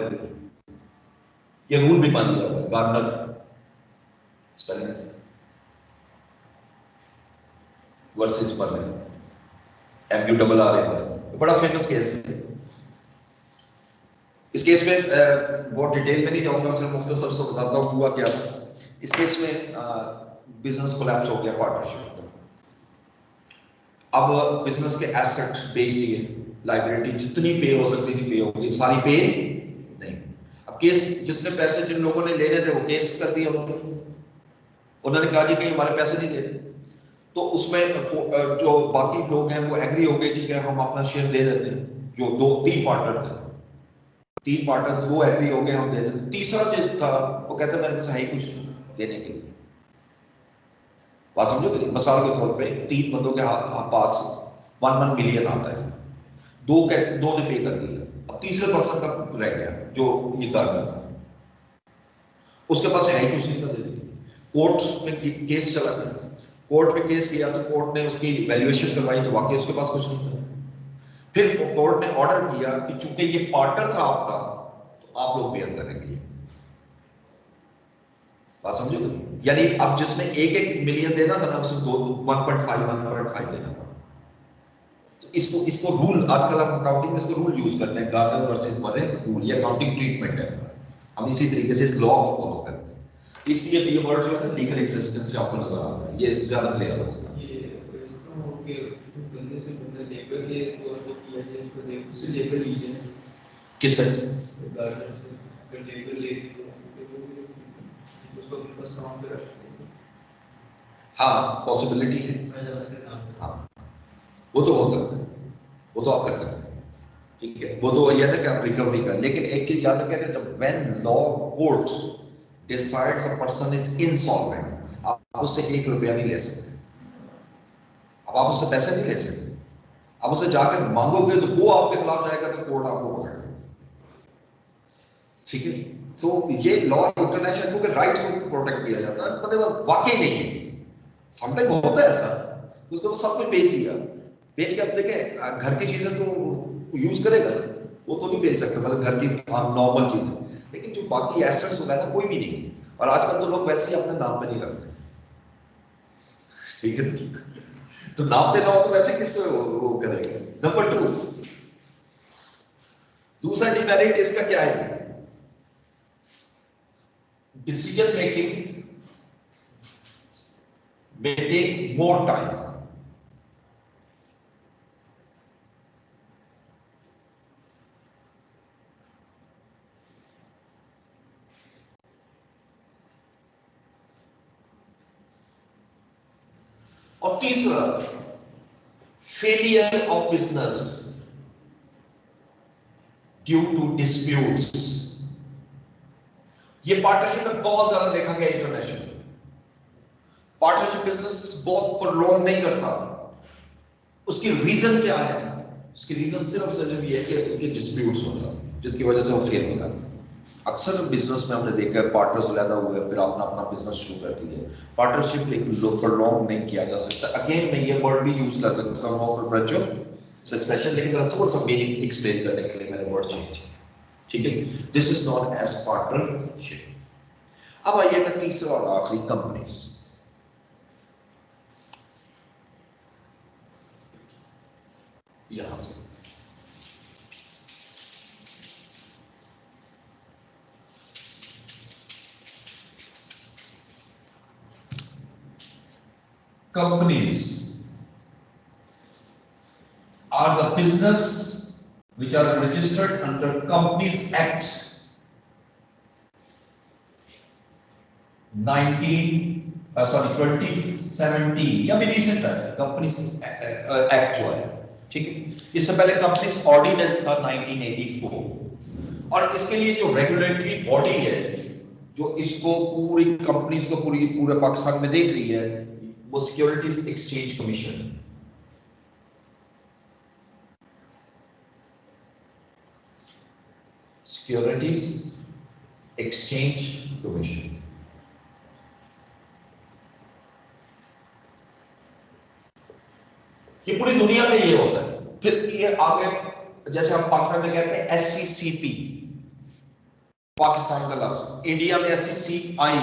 ये रूल भी मान लिया हुआ है, गार्डनर वर्सेस मर्रे, MURRA, बड़ा फेमस केस है। इस केस में बहुत डिटेल में नहीं जाऊंगा, सिर्फ मुख्तसर से बताता हूँ हुआ क्या था। इस केस में बिजनेस कोलैप्स हो गया पार्टनरशिप का। अब बिजनेस के एसेट बेच दिए, लाइबिलिटी जितनी पे हो सकती थी पे हो गई, सारी पे नहीं। अब केस, जिसने पैसे जिन लोगों ने लेने थे वो केस कर दिया उन्होंने कहा जी कहीं हमारे पैसे नहीं दे रहे। तो उसमें जो बाकी लोग हैं वो एग्री हो गए, ठीक है हम अपना शेयर दे देते हैं। जो तीन पार्टनर थे, तीन पार्टनर, दो एग्री हो गए हम दे देते। तीसरा जो था वो कहता मेरे पास है ही कुछ देने के लिए। बात समझो कि नहीं? मिसाल के तौर पे तीन बंदों के पास 1 मिलियन आता है, दो ने पे कर दिया, अब तीसरे पर्सन का रह गया जो ये गार्डनर था, उसके पास है ही कुछ नहीं था देने के लिए। कोर्ट में केस चला गया, कोर्ट में केस किया तो कोर्ट ने उसकी वैल्यूएशन करवाई तो वाकई उसके पास कुछ नहीं था। फिर कोर्ट ने ऑर्डर किया कि चूंकि ये पार्टनर था आपका तो आप लोग बेयर करेंगे। बात समझो, यानी अब जिसने 1-1 मिलियन देना था ना उसे 1.5 देना पड़ा। तो इसको रूल, आजकल हम अकाउंटिंग में इसको रूल यूज करते हैं, गार्डनर वर्सेस मर्रे रूल, ये अकाउंटिंग ट्रीटमेंट है। हम इसी तरीके से इस लॉ को फॉलो करते हैं, इसलिए ये वर्ड जो है लीगल एक्सिस्टेंस से आपको नजर आ रहा है, ये ज्यादा क्लियर होगा। ये ओके, बंदे से बंदा लेबर के तौर पे किया जाए, उसको दे उससे लेबर लीजिए किससे? गार्डनर से, अगर लेबर ले ली तो उसको अपने पास काम पे रख सकते हैं। हाँ, पॉसिबिलिटी है, हाँ, वो तो हो सकता है, वो तो आप कर सकते हैं, ठीक है। वो तो ये है ना कि आप रिकवरी कर, लेकिन एक चीज याद रखें कि जब when law court decides a person is insolvent, आप उससे 1 रुपया नहीं ले सकते, अब आप उससे पैसे नहीं ले सकते। अब उसे जाकर मांगोगे तो वो आपके खिलाफ जाएगा तो कोर्ट आपको पकड़ लेगा, ठीक है। तो ये लॉ इंटरनेशनल के राइट को प्रोटेक्ट किया जाता है, मतलब वाकई नहीं है, समटाइम होता है ऐसा, उसको सब कुछ बेच दिया, बेच के अब देखें घर की चीजें तो यूज करेगा, वो तो नहीं बेच सकता, मतलब घर की नॉर्मल चीजें, लेकिन जो बाकी एसेट्स होता है ना कोई भी नहीं। और आजकल तो लोग वैसे ही अपने नाम पे नहीं रखते, ठीक है। तो नाम पे ना हो तो वैसे किससे वो करेंगे। नंबर 2, दूसरा डिमेरिट इसका क्या है? Decision making may take more time. और तीसरा, failure of business due to disputes. ये पार्टनरशिप में बहुत ज्यादा देखा गया इंटरनेशनल। पार्टनरशिप बिजनेस बहुत प्रोलॉन्ग नहीं करता। उसकी रीजन क्या है? उसकी रीजन सिर्फ ये है कि उनके डिस्प्यूट्स हो जाते हैं जिसकी वजह से वो फेल हो जाते हैं। अक्सर बिजनेस में हमने देखा है पार्टनर्स लैदा हुए फिर अपना अपना बिजनेस शुरू कर दिया। पार्टनरशिप एक प्रोलॉन्ग नहीं किया जा सकता। अगेन मैं ये वर्ड भी यूज कर सकता हूँ परपेचुअल सक्सेशन, लेकिन जरा थोड़ा सा मीनिंग एक्सप्लेन करने के लिए मैंने वर्ड चेंज किया, ठीक है। This is not as partnership. अब आइएगा तीसरा और आखिरी, कंपनीज। यहां से companies are the business which are registered under Companies Act 2017 या भी रिसेंट है कंपनीज एक्ट जो है, ठीक है। इससे पहले कंपनीज ऑर्डिनेंस था 1984, और इसके लिए जो रेगुलेटरी बॉडी है जो इसको पूरी कंपनीज को पूरे पाकिस्तान में देख रही है वो securities exchange commission. Securities exchange commission ये पूरी दुनिया में ये होता है। फिर ये आगे जैसे हम पाकिस्तान में कहते हैं SCCP, पाकिस्तान का लफ्ज, इंडिया में SCCI,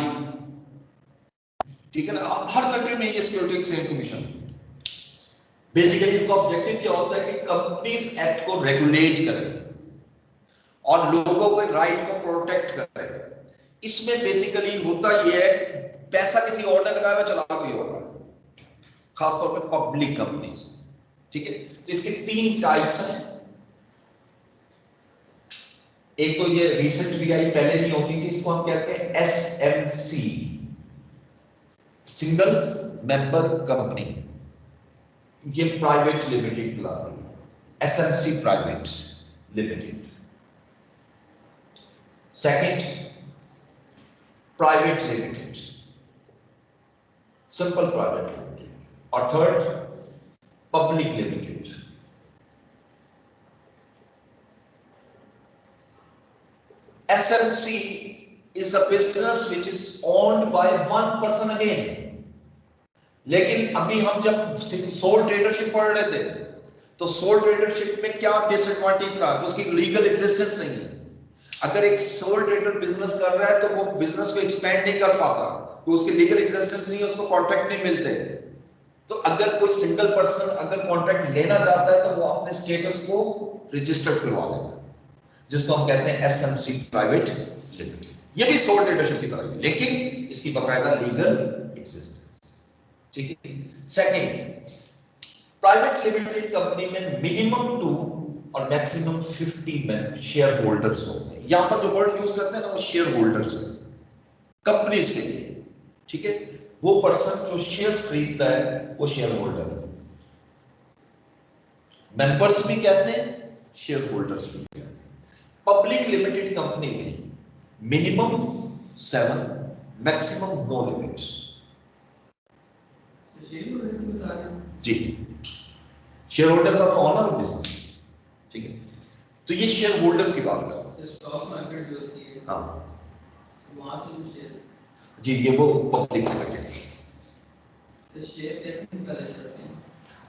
ठीक है ना। हर कंट्री में ये सिक्योरिटी एक्सचेंज कमीशन। बेसिकली इसका ऑब्जेक्टिव क्या होता है कि कंपनीज एक्ट को रेगुलेट करे और लोगों के राइट को प्रोटेक्ट करे। इसमें बेसिकली होता यह है पैसा किसी और ने लगाया हुआ चला कोई और, खासतौर पे पब्लिक कंपनीज, ठीक है। तो इसके 3 टाइप्स हैं। एक तो ये रिसेंट भी आई, पहले नहीं होती थी, इसको हम कहते हैं SMC, सिंगल मेंबर कंपनी। ये प्राइवेट लिमिटेड बुला रही है, SMC private limited. Second private limited, simple private limited. और third public limited. SMC is a business which is owned by one person again. लेकिन अभी हम जब सोल ट्रेडरशिप पढ़ रहे थे तो सोल ट्रेडरशिप में क्या डिसएडवांटेज था, उसकी लीगल एग्जिस्टेंस नहीं है। अगर एक सोल ट्रेडर बिजनेस कर रहा है तो वो बिजनेस को एक्सपेंड नहीं कर पाता, तो उसकी लीगल एग्जिस्टेंस नहीं है, उसको कॉन्ट्रैक्ट नहीं मिलते। तो अगर कोई सिंगल पर्सन अगर कॉन्ट्रैक्ट लेना चाहता है तो वो अपने स्टेटस को रजिस्टर्ड करवा लेगा, जिसको हम कहते हैं SMC प्राइवेट लिमिटेड। ये भी सोल ट्रेडरशिप की तरह है, लेकिन इसकी बकायदा लीगल एग्जिस्टेंस, ठीक है। सेकंड, प्राइवेट लिमिटेड कंपनी में मिनिमम 2 और मैक्सिमम 50 में शेयर होल्डर्स होते हैं। यहां पर जो वर्ड यूज करते हैं ना वो शेयर होल्डर्स है कंपनीज के लिए, ठीक है। वो पर्सन जो शेयर्स खरीदता है वो शेयर होल्डर है। मेंबर्स भी कहते हैं, शेयर होल्डर्स भी कहते हैं। पब्लिक लिमिटेड कंपनी में मिनिमम 7, मैक्सिमम नो लिमिट्स। जी, share holders are owner of business, ठीक है। तो ये शेयर होल्डर्स की बात कर रहा हूं। स्टॉक मार्केट जो होती है, हाँ वहां से शेयर, जी, ये वो पब्लिक लिमिटेड। तो शेयर कैसे निकाले जाते हैं?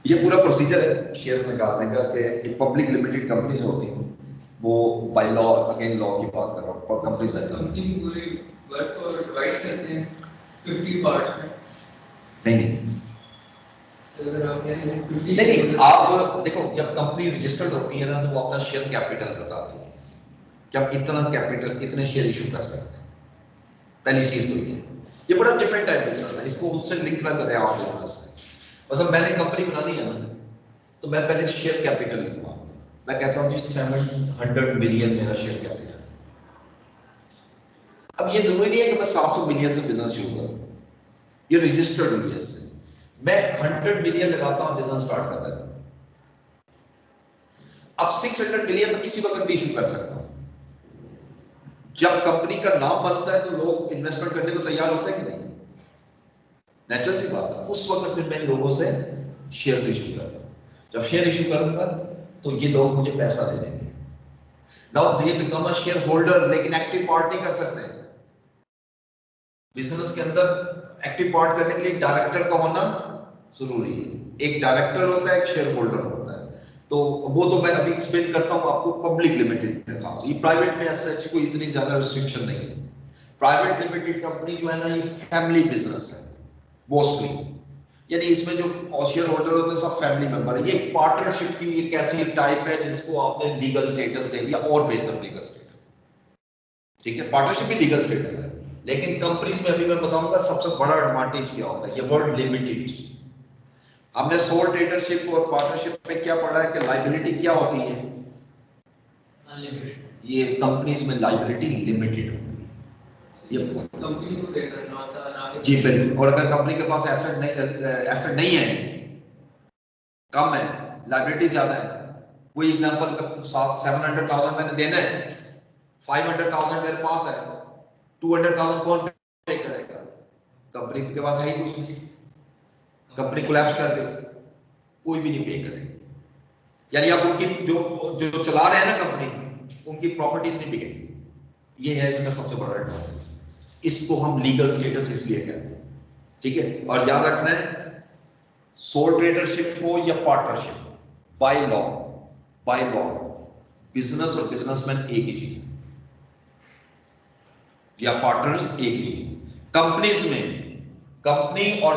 ये पूरा प्रोसीजर है शेयर्स निकालने का कि पब्लिक लिमिटेड कंपनीज होती हैं, वो बाय लॉ, अगेन लॉ की बात कर रहा हूँ, कंपनीज है। कंपनी पूरी वर्क को डिवाइड करते हैं 50 पार्ट्स में। नहीं तो अगर आप कह रहे हैं 50, नहीं, आप देखो जब कंपनी रजिस्टर्ड होती है ना तो वो अपना शेयर कैपिटल बताती है कि आप इतना कैपिटल, इतने शेयर इशू कर सकते हैं। पहली चीज तो ये बड़ा डिफरेंट टाइप बिजनेस है, इसको उससे लिंक ना करें आप बिजनेस से। बस अब मैंने कंपनी बनानी है ना तो मैं पहले शेयर कैपिटल लिखूंगा। मैं कहता हूँ जी 700 मिलियन मेरा शेयर कैपिटल। अब ये जरूरी नहीं है कि मैं 700 मिलियन से बिजनेस शुरू करूं, ये रजिस्टर्ड हुई है इससे। मैं 100 मिलियन लगाता हूं, बिजनेस स्टार्ट कर देता हूं। अब 600 मिलियन में किसी वक्त भी इशू कर सकता हूं। जब कंपनी का नाम बनता है तो लोग इन्वेस्टमेंट करने को तैयार होते हैं कि नहीं, नेचुरल सी बात है। उस वक्त फिर मैं लोगों से शेयर इशू करता हूं। जब शेयर इशू करूंगा तो ये लोग मुझे पैसा दे देंगे। Now they become a share holder, लेकिन एक्टिव पार्ट नहीं कर सकते। बिजनेस के अंदर एक्टिव पार्ट करने के लिए डायरेक्टर का होना जरूरी है। एक डायरेक्टर होता है, एक शेयर होल्डर होता है। तो वो तो मैं अभी एक्सप्लेन करता हूं आपको पब्लिक लिमिटेड में खास। ये प्राइवेट में ऐसा कोई इतनी ज्यादा रिस्ट्रिक्शन नहीं है। प्राइवेट लिमिटेड कंपनी जो है ना ये फैमिली बिजनेस है मोस्टली, यानी इसमें जो शेयर होल्डर होते हैं सब फैमिली मेंबर है। ये पार्टनरशिप की एक ऐसी टाइप है जिसको आपने लीगल स्टेटस दे दिया, और बेहतर लीगल स्टेटस, ठीक है। पार्टनरशिप भी लीगल स्टेटस है, लेकिन कंपनीज में अभी मैं बताऊंगा सबसे बड़ा एडवांटेज क्या होता है। ये वर्ड लिमिटेड, हमने सोल ट्रेडरशिप और पार्टनरशिप में क्या पढ़ा है कि लायबिलिटी क्या होती है, अनलिमिटेड। ये कंपनीज में लायबिलिटी लिमिटेड होती है, ये कंपनी को पे करना होता है ना। जी बिल्कुल। और अगर कंपनी के पास एसेट नहीं है, कम है, लायबिलिटी ज्यादा है, कोई एग्जांपल 700,000 मैंने देना है, 500,000 मेरे पास है, 200,000 कौन पे करेगा? कंपनी के पास है ही कुछ नहीं, कंपनी कोलैप्स कर दे, कोई भी नहीं पे करेगा। यानी आप उनकी जो जो चला रहे हैं ना कंपनी, उनकी प्रॉपर्टीज नहीं बिकेगी। ये है इसका सबसे बड़ा एडवांटेज। इसको हम लीगल स्टेटस इसलिए कहते हैं, ठीक है। और याद रखना है, सोल ट्रेडरशिप हो या पार्टनरशिप, बाय लॉ बिजनेस और बिजनेसमैन एक ही चीज है, या पार्टनर्स एक ही चीज। कंपनीज में कंपनी और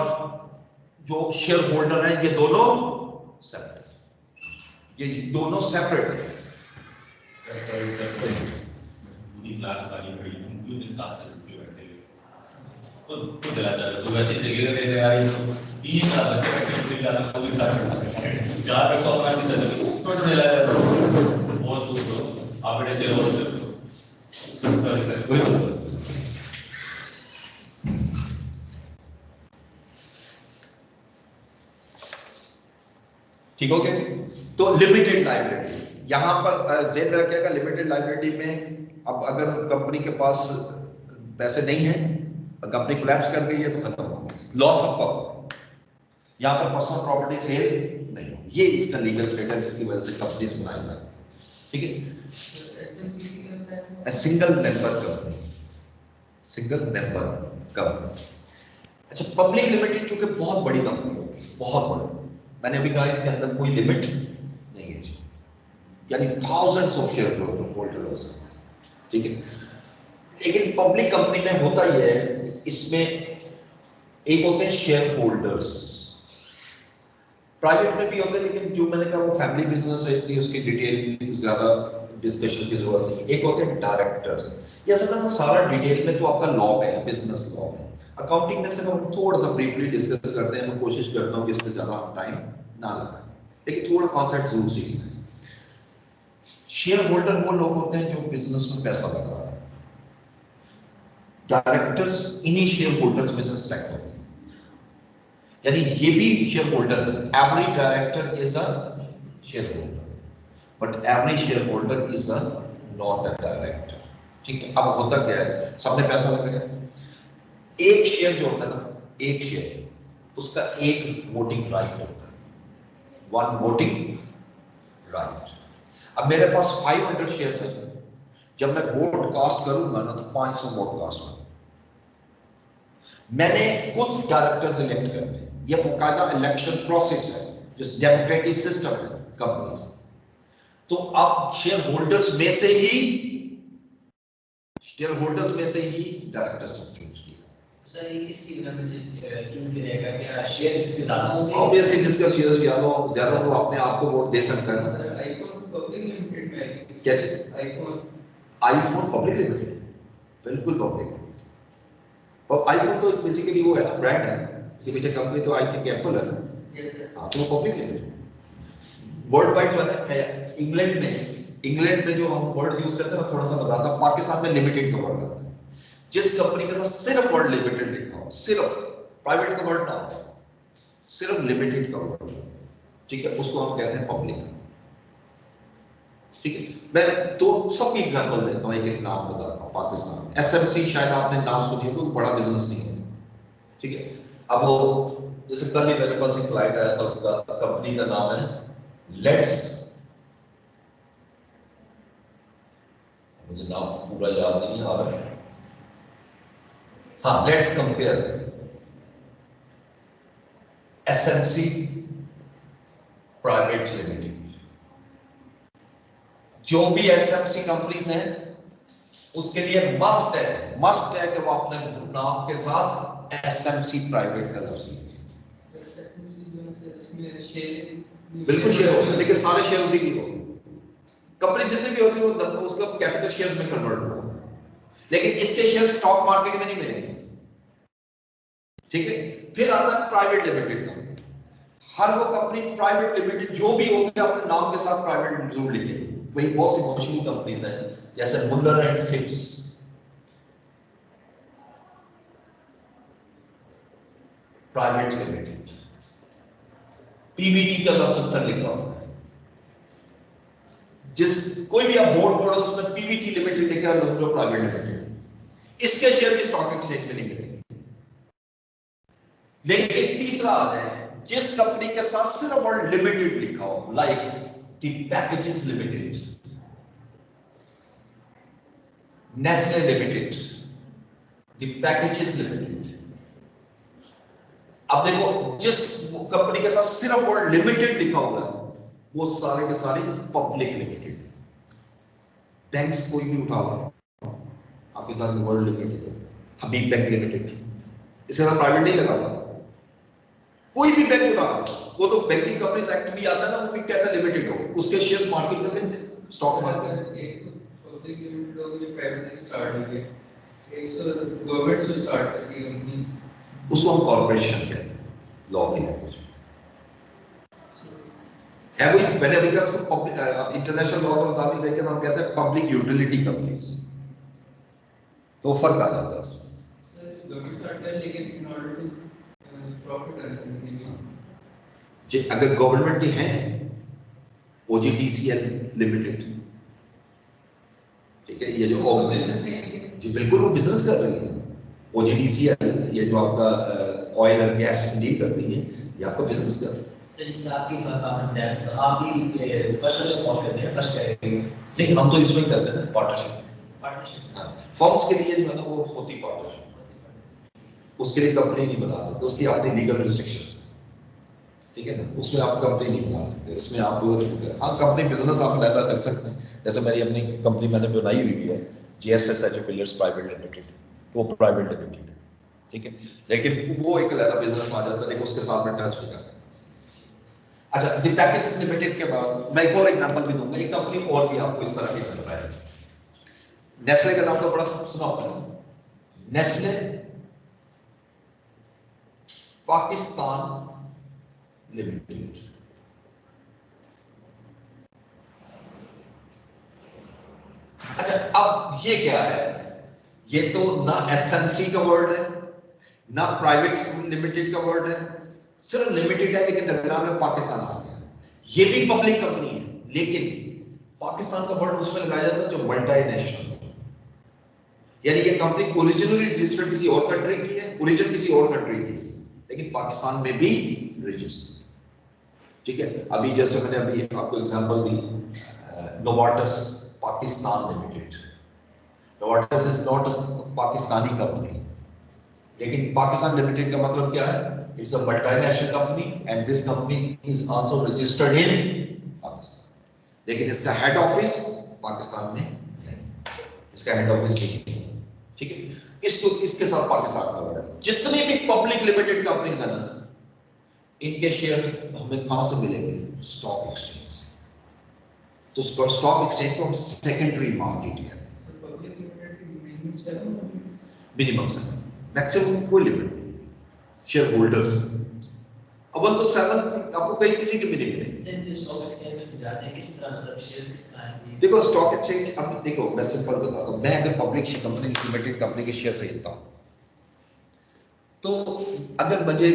जो शेयर होल्डर है, ये दोनों सेपरेट, ये दोनों सेपरेट है। पूरी क्लास वाली बड़ी क्यों इस साथ से रुके बैठे तो दिला जा रहा तो वैसे देखेगा दे यार ये तो 3 साल बच्चे बैठे पूरी क्लास को भी साथ चार रखो अपना भी चल तो दिला जा रहा बहुत दूर तो आप बेटे चलो सॉरी सर कोई मसला नहीं। ठीक हो गया जी। तो लिमिटेड लायबिलिटी यहां पर जेन रखिएगा, लिमिटेड लायबिलिटी में अब अगर कंपनी के पास पैसे नहीं है, कंपनी कोलैप्स कर गई है, तो खत्म हो गया, लॉस ऑफ प्रॉपर्टी। यहां पर पर्सनल प्रॉपर्टी सेल नहीं हो, ये इसका लीगल स्टेटस, जिसकी वजह से कंपनीज बनाई जाती है, ठीक है। एसएमसीसी का होता है single member company, single member company. अच्छा, पब्लिक लिमिटेड चूंकि बहुत बड़ी कंपनी होती है, बहुत बड़ी, मैंने अभी कहा इसके अंदर कोई लिमिट नहीं है, यानी थाउजेंड्स ऑफ शेयर होल्डर हो सकते हैं, ठीक है। लेकिन पब्लिक कंपनी में होता यह है, इसमें एक होते हैं शेयर होल्डर्स, प्राइवेट में भी होते हैं, लेकिन जो मैंने कहा वो फैमिली बिजनेस है, इसलिए उसकी डिटेल ज्यादा डिस्कशन की जरूरत नहीं है। एक होते हैं डायरेक्टर्स, ये असल में सारा डिटेल में तो आपका लॉ में है, बिजनेस लॉ में। अकाउंटिंग में सिर्फ हम थोड़ा सा ब्रीफली डिस्कस करते हैं, मैं कोशिश करता हूँ कि इसमें ज्यादा टाइम ना लगाएं, लेकिन थोड़ा कॉन्सेप्ट जरूर सीखना है। शेयर होल्डर वो लोग होते हैं जो बिजनेस में पैसा लगा रहे हैं, डायरेक्टर्स इन्हीं शेयर होल्डर्स में से सिलेक्ट होते हैं, यानी ये भी शेयर होल्डर है। Every director is a share holder, but every share holder is a not a director, ठीक है। अब होता क्या है, सबने पैसा लगाया, एक शेयर जो होता है ना, एक शेयर, उसका एक वोटिंग राइट होता है, वन वोटिंग राइट। अब मेरे पास 500 शेयर है, जब मैं वोट कास्ट करूंगा ना, तो 500 वोट कास्ट होंगे। मैंने खुद डायरेक्टर्स इलेक्ट करने, यह बकायदा इलेक्शन प्रोसेस है, जिस डेमोक्रेटिक सिस्टम है कंपनीज। तो अब शेयर होल्डर्स में से ही डायरेक्टर्स चूज किया। सर ये किसकी बिना में चूज करेगा कि शेयर जिसके ज्यादा होंगे? ऑब्वियसली जिसका शेयर ज्यादा हो अपने आप को वोट दे सकता है ना। सर आईफोन पब्लिक लिमिटेड में क्या चीज? आईफोन पब्लिक लिमिटेड, बिल्कुल पब्लिक। और आईफोन तो बेसिकली वो है ना, ब्रांड है, इसके पीछे कंपनी तो आई थिंक एप्पल है ना। Yes sir. हाँ, तो वो पब्लिक लिमिटेड वर्ल्ड वाइड वाला है। इंग्लैंड में जो हम वर्ड यूज करते हैं ना, थोड़ा सा बताता हूं, पाकिस्तान में लिमिटेड का वर्ड आता है। जिस कंपनी के साथ सिर्फ वर्ड लिमिटेड लिखा हो, सिर्फ प्राइवेट का वर्ड ना हो, सिर्फ लिमिटेड का वर्ड, ठीक है, उसको हम कहते हैं पब्लिक, ठीक है। मैं तो सबकी एग्जांपल देता हूं, एक एक नाम बताता हूं। पाकिस्तान एसएमसी, शायद आपने नाम सुनी होगा, बड़ा बिजनेस नहीं है, ठीक है। अब वो जैसे कल ही मेरे पास एक क्लाइंट आया था, उसका कंपनी का नाम है लेट्स, मुझे नाम पूरा याद नहीं आ रहा, हाँ, let's compare SMC private limited. जो भी एसएमसी कंपनीज हैं, उसके लिए मस्ट है कि वो अपने नाम के साथ एसएमसी प्राइवेट का लफ्ज लिखें। बिल्कुल शेयर होगा, लेकिन सारे शेयर उसी की होंगे। कंपनी जितनी भी होगी वो उसका कैपिटल शेयर्स में कन्वर्ट होगा, लेकिन इसके शेयर स्टॉक मार्केट में नहीं मिलेंगे, ठीक है। फिर आता है प्राइवेट लिमिटेड कंपनी। हर वो कंपनी प्राइवेट लिमिटेड जो भी होगी अपने नाम के साथ प्राइवेट जरूर लिखेगी। वही बहुत सी मशहूर कंपनीज हैं जैसे Muller and Phipps, private limited, Pvt का लफ्ज अक्सर लिखा होता है, जिस कोई भी आप बोर्ड पढ़ो उसमें पीवीटी लिमिटेड लिखा है, प्राइवेट लिमिटेड। इसके शेयर भी स्टॉक एक्सचेंज में नहीं मिलेंगे। लेकिन तीसरा आ जाए जिस कंपनी के साथ सिर्फ और लिमिटेड लिखा हो, like the packages limited, Nestle limited, the packages limited. अब देखो जिस कंपनी के साथ सिर्फ और लिमिटेड लिखा हुआ है वो सारे के सारे पब्लिक लिमिटेड। बैंक्स कोई भी उठा लो, आपके साथ वर्ल्ड लिमिटेड, हबीब बैंक लिमिटेड, इसके साथ प्राइवेट नहीं लगा हुआ। कोई भी बैंक उठा, वो तो बैंकिंग कंपनीज एक्ट भी आता है ना, वो भी कहता है लिमिटेड हो, उसके शेयर्स मार्केट में मिलते हैं, स्टॉक मार्केट। एक तो पब्लिक लिमिटेड हो गई, प्राइवेट स्टार्ट हो गया, एक सो गवर्नमेंट से स्टार्ट करती है कंपनी, उसको हम कॉर्पोरेशन कहते हैं लॉ की लैंग्वेज में। है वही मैंने अभी कहा उसको पब्लिक, इंटरनेशनल लॉ के मुताबिक देखें तो हम कहते हैं पब्लिक यूटिलिटी कंपनीज, तो फर्क आ जाता है उसमें। सर गवर्नमेंट स्टार्ट है लेकिन in order to profit earn करने के लिए, अगर गवर्नमेंट की है ओजीटीसीएल लिमिटेड, ठीक है, ये जो बिजनेस नहीं है, जी बिल्कुल वो बिजनेस कर रही है। ओजीटीसीएल ये जो आपका ऑयल और गैस डील कर रही है, ये आपका बिजनेस कर रही है। तो जिससे आपकी फर्म है तो आप भी फर्स्ट वाले फॉलो करते हैं, फर्स्ट कैटेगरी नहीं, हम तो इसमें करते हैं पार्टनरशिप। पार्टनरशिप। फर्म्स के लिए जो है ना वो होती पार्टनरशिप, उसके लिए कंपनी नहीं बना सकते, उसकी अपनी लीगल रिस्ट्रिक्शंस है, ठीक है ना, उसमें आप कंपनी नहीं बना सकते, उसमें आप हाँ कंपनी बिजनेस आप पैदा कर सकते हैं। जैसे मेरी अपनी कंपनी मैंने बनाई हुई है जीएसएसएच पिलर्स प्राइवेट लिमिटेड, तो वो प्राइवेट लिमिटेड है, ठीक है, लेकिन वो एक अलग बिजनेस आ जाता है, लेकिन उसके साथ में टच नहीं कर सकता। अच्छा, द पैकेजेस लिमिटेड के बाद मैं एक और एग्जांपल भी दूंगा, एक कंपनी और भी आपको इस तरह की नजर आएगी। नेस्ले का नाम तो बड़ा सुना होगा, नेस्ले पाकिस्तान लिमिटेड। अच्छा, अब ये क्या है, ये तो ना एसएमसी का वर्ड है ना प्राइवेट लिमिटेड का वर्ड है, सिर्फ लिमिटेड है, लेकिन दरमियान में पाकिस्तान आ गया। ये भी पब्लिक कंपनी है, लेकिन पाकिस्तान का वर्ड उसमें लगाया जाता है जो मल्टीनेशनल, यानी ये कंपनी ओरिजिनली रजिस्टर्ड किसी और कंट्री की है, ओरिजिन किसी और कंट्री की है, लेकिन पाकिस्तान में भी रजिस्टर्ड, ठीक है। अभी जैसे मैंने अभी आपको एग्जांपल दी, Novartis Pakistan limited, Novartis is not Pakistani company, लेकिन पाकिस्तान लिमिटेड का मतलब क्या है, it's a multinational company and this company is also registered in Pakistan, लेकिन इसका हेड ऑफिस पाकिस्तान में है, इसका हेड ऑफिस नहीं है, ठीक है। इसको इसके साथ पाकिस्तान का वर्ड है। जितनी भी पब्लिक लिमिटेड कंपनीज है ना, इनके शेयर्स हमें कहां से मिलेंगे, स्टॉक एक्सचेंज से। तो स्टॉक एक्सचेंज को हम सेकेंडरी मार्केट कहते हैं। सर पब्लिक लिमिटेड की मिनिमम 7 मिनिमम 7, मैक्सिमम कोई लिमिट शेयर होल्डर्स, अब तो 7 आपको कहीं किसी के भी नहीं मिलेंगे। जब जो स्टॉक एक्सचेंज में समझाते हैं किस तरह, मतलब शेयर्स किस तरह हैं। देखो स्टॉक एक्सचेंज, अब देखो मैं सिंपल बताता हूं, मैं अगर पब्लिक कंपनी लिमिटेड कंपनी के शेयर खरीदता हूं, तो अगर मुझे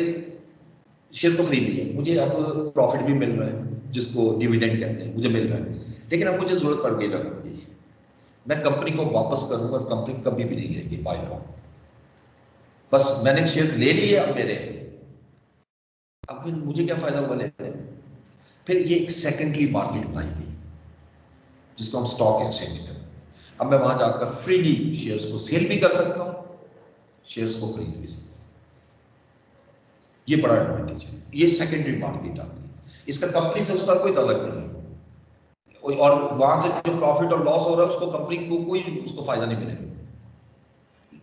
शेयर तो खरीद लिया, मुझे अब प्रॉफिट भी मिल रहा है जिसको डिविडेंड कहते हैं, मुझे मिल रहा है, लेकिन अब मुझे जरूरत पड़ गई रकम की, मैं कंपनी को वापस करूंगा तो कंपनी कभी भी नहीं लेगी बाय लॉ, बस मैंने शेयर ले लिए अब मेरे, अब फिर मुझे क्या फायदा हुआ लेने। फिर ये एक सेकेंडरी मार्केट बनाई गई जिसको हम स्टॉक एक्सचेंज करते हैं। अब मैं वहां जाकर फ्रीली शेयर्स को सेल भी कर सकता हूं, शेयर्स को खरीद भी सकता हूं, ये बड़ा एडवांटेज है। ये सेकेंडरी मार्केट आती है, इसका कंपनी से उसका कोई ताल्लुक नहीं है, और वहां से जो प्रॉफिट और लॉस हो रहा है उसको कंपनी को कोई उसको फायदा नहीं मिलेगा,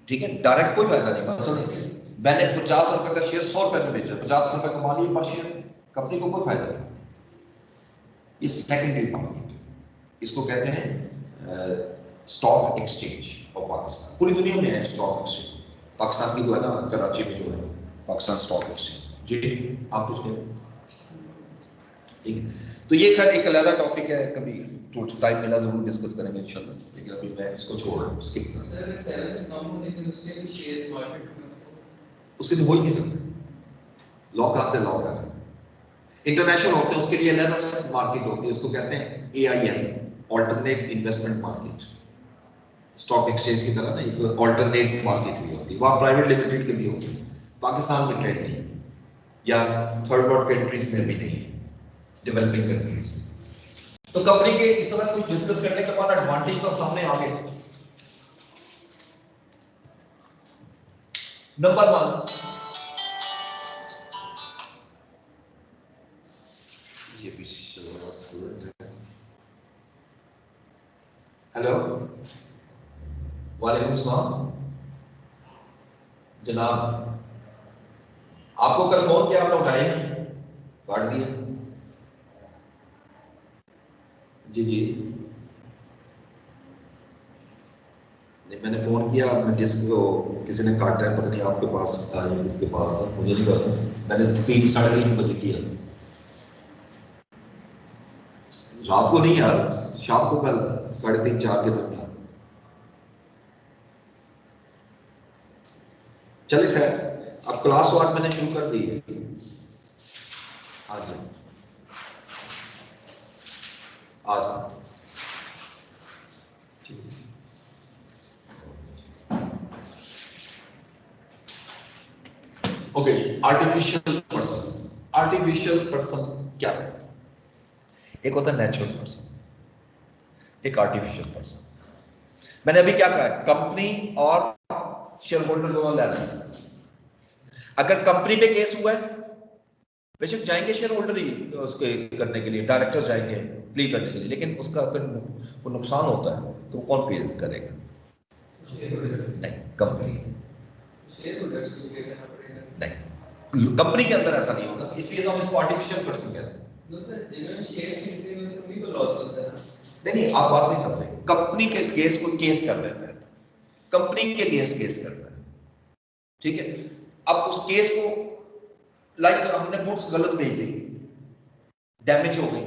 ठीक है, डायरेक्ट कोई फायदा नहीं। मसलन मैंने 50 रुपए का शेयर 100 रुपए में बेचा, 50 रुपए कमा लिए पर शेयर, कंपनी को कोई फायदा नहीं। ये सेकेंडरी मार्केट, इसको कहते हैं स्टॉक एक्सचेंज ऑफ पाकिस्तान। पूरी दुनिया में है स्टॉक एक्सचेंज, पाकिस्तान की जो है ना कराची में जो है पाकिस्तान स्टॉक एक्सचेंज। जी आप कुछ कहें, ठीक है। तो ये खैर एक अलग टॉपिक है, कभी तो टाइम मिला जरूर डिस्कस करेंगे इंशाल्लाह, लेकिन अभी मैं इसको छोड़ रहा हूँ, स्किप कर, सर 7 से कम हो लेकिन उसके भी शेयर मार्केट में उसके लिए हो ही नहीं सकते, लॉ कहाँ से लॉ कर, इंटरनेशनल होते हैं उसके लिए अलग मार्केट होती है, उसको कहते हैं AIM, alternate investment market. Stock exchange की तरह ना एक ऑल्टरनेट मार्केट भी होती है, वहाँ प्राइवेट लिमिटेड के भी होती है, पाकिस्तान में ट्रेड नहीं है, या थर्ड वर्ल्ड कंट्रीज में भी नहीं है, डेवलपिंग कंट्रीज में। तो कंपनी के इतना कुछ डिस्कस करने के बाद एडवांटेज तो सामने आ गए। नंबर 1, ये भी स्टूडेंट है। हेलो, वालेकुम सलाम जनाब, आपको कल फोन किया, आपने उठाया नहीं, काट दिया। जी जी, नहीं मैंने फोन किया, मैं जिसको किसी ने काटा है, पता नहीं आपके पास था या किसके पास था, मुझे नहीं पता, मैंने 3 साढ़े 3 बजे किया, रात को नहीं यार, शाम को, कल 3:30 4 के दरमियान। चलिए खैर, अब क्लास 1 मैंने शुरू कर दी है। आ जाओ, आ जाओ। Okay, artificial person. Artificial person क्या है? एक होता है नेचुरल पर्सन, एक आर्टिफिशियल पर्सन। मैंने अभी क्या कहा, कंपनी और शेयर होल्डर दोनों लेना है। अगर कंपनी पे केस हुआ है, बेशक जाएंगे शेयर होल्डर ही उसके करने के लिए, डायरेक्टर्स जाएंगे प्ली करने के लिए, लेकिन उसका अगर वो नुकसान होता है तो कौन पे करेगा? नहीं, कंपनी नहीं, कंपनी के अंदर ऐसा नहीं होगा, इसलिए तो हम इसको आर्टिफिशियल पर्सन कहते हैं। नहीं, आप बात नहीं समझे, कंपनी के केस को केस कर देता है, कंपनी के केस करता है, ठीक है। अब उस केस को, लाइक हमने गुड्स गलत भेज दी, डैमेज हो गई,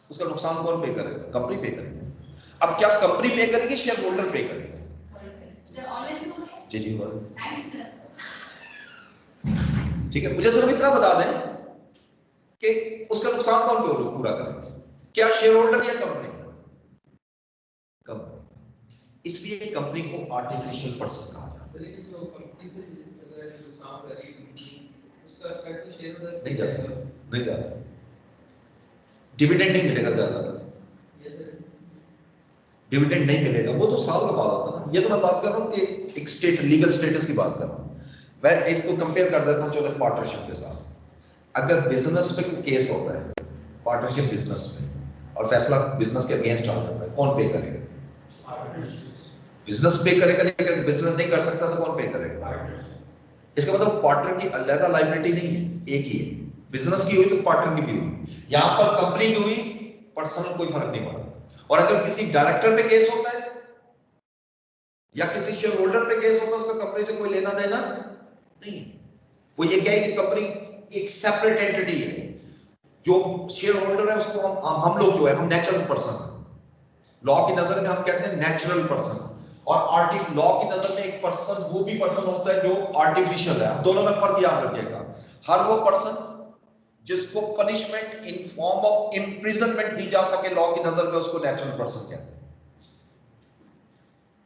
उसका नुकसान कौन पे करेगा? कंपनी पे करेगी। अब क्या कंपनी पे करेगी, शेयर होल्डर पे करेगा? जी जी, ठीक है। मुझे सिर्फ इतना बता दें कि उसका नुकसान कौन पूरा करेगा, क्या शेयर होल्डर या कंपनी? कंपनी। इसलिए कंपनी को आर्टिफिशियल पर्सन कहा जाता है। नहीं जाता, नहीं जाता, डिविडेंड नहीं मिलेगा ज्यादा, डिविडेंड नहीं मिलेगा, वो तो साल का बाद होता है ना। ये तो मैं बात कर रहा हूँ कि एक स्टेट लीगल स्टेटस की बात कर रहा हूँ। मैं इसको कंपेयर कर देता हूँ चलो पार्टनरशिप के साथ। अगर बिजनेस पे केस होता है, पार्टनरशिप बिजनेस पे, और फैसला बिजनेस के अगेंस्ट आ जाता है, कौन पे करेगा? बिजनेस पे करेगा, लेकिन बिजनेस नहीं कर सकता तो कौन पे करेगा? इसका मतलब पार्टनर की अलग लायबिलिटी नहीं है, एक ही है। बिजनेस की हुई तो पार्टनर की भी हुई, यहां पर कंपनी की हुई, पर्सनल कोई फर्क नहीं पड़ा। और अगर किसी डायरेक्टर पे केस होता है या किसी शेयर होल्डर पे केस होता है, उसका कंपनी से कोई लेना देना नहीं है। वो ये क्या है कि कंपनी एक सेपरेट एंटिटी है, जो शेयर होल्डर है उसको हम लोग जो है हम नेचुरल पर्सन, लॉ की नजर में हम कहते हैं नेचुरल पर्सन, और लॉ की नजर में एक पर्सन वो भी पर्सन होता है जो आर्टिफिशियल है। दोनों में फर्क याद रखिएगा। हर वो पर्सन जिसको punishment in form of imprisonment दी जा सके लॉ की नजर में, उसको नेचुरल पर्सन कहते हैं।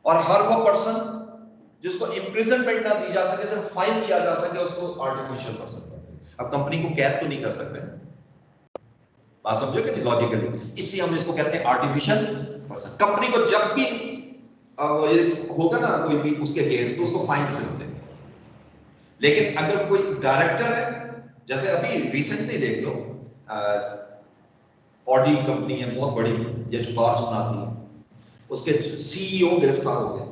और हर वो पर्सन जिसको इम्प्रिजनमेंट ना दी जा सके, सिर्फ फाइन किया जा सके, उसको आर्टिफिशियल पर्सन कहते हैं। अब कंपनी को कैद तो नहीं कर सकते, बात समझो कि लॉजिकली, इसलिए हम इसको कहते हैं आर्टिफिशियल पर्सन। कंपनी को जब भी ये होगा ना कोई भी उसके केस, तो उसको फाइन से होते हैं। लेकिन अगर कोई डायरेक्टर है, जैसे अभी रिसेंटली देख लो, ऑडी कंपनी है बहुत बड़ी, जो कार सुनाती है, उसके CEO गिरफ्तार हो गए,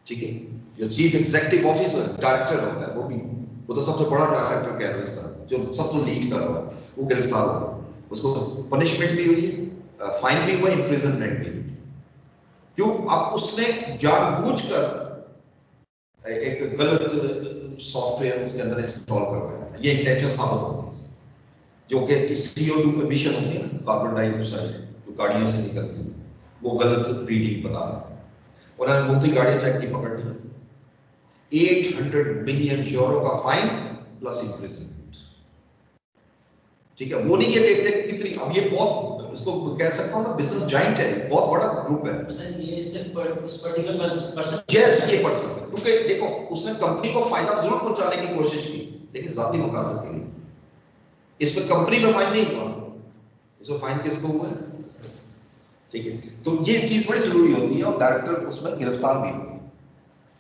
ठीक है। जो चीफ एग्जीक्यूटिव ऑफिसर डायरेक्टर होता है, वो तो सबसे बड़ा डायरेक्टर कह रहे हैं इस तरह, जो सबको लीड कर रहा है, वो गिरफ्तार हो गया। उसको पनिशमेंट भी हुई है, फाइन भी हुआ, इम्प्रिजनमेंट भी हुई। क्यों? अब उसने जानबूझकर एक गलत सॉफ्टवेयर उसके अंदर इंस्टॉल करवाया, ये इंटेंशन साबित हो गई। जो कि CO2 एमिशन होती है ना, कार्बन डाइऑक्साइड जो गाड़ियों से निकलती है, वो गलत रीडिंग बता रहा है। उन्होंने मुफ्ती गाड़ियां चेक की, पकड़ ली, 800 मिलियन यूरो का फाइन प्लस इम्प्रिजनमेंट। ठीक है, वो नहीं ये देखते कितनी, अब ये बहुत, उसको कह सकता हूं ना बिजनेस जाइंट है, बहुत बड़ा ग्रुप है। सर ये सिर्फ उस पर्टिकुलर पर्सन, यस, ये पर्सन, क्योंकि देखो उसने कंपनी को फायदा जरूर पहुंचाने की कोशिश की, लेकिन जाती मकासद के लिए। इसमें कंपनी में फाइन नहीं हुआ, इसमें फाइन किसको हुआ है? ठीक है, तो ये चीज बड़ी जरूरी होती है, और डायरेक्टर उसमें गिरफ्तार भी होगा।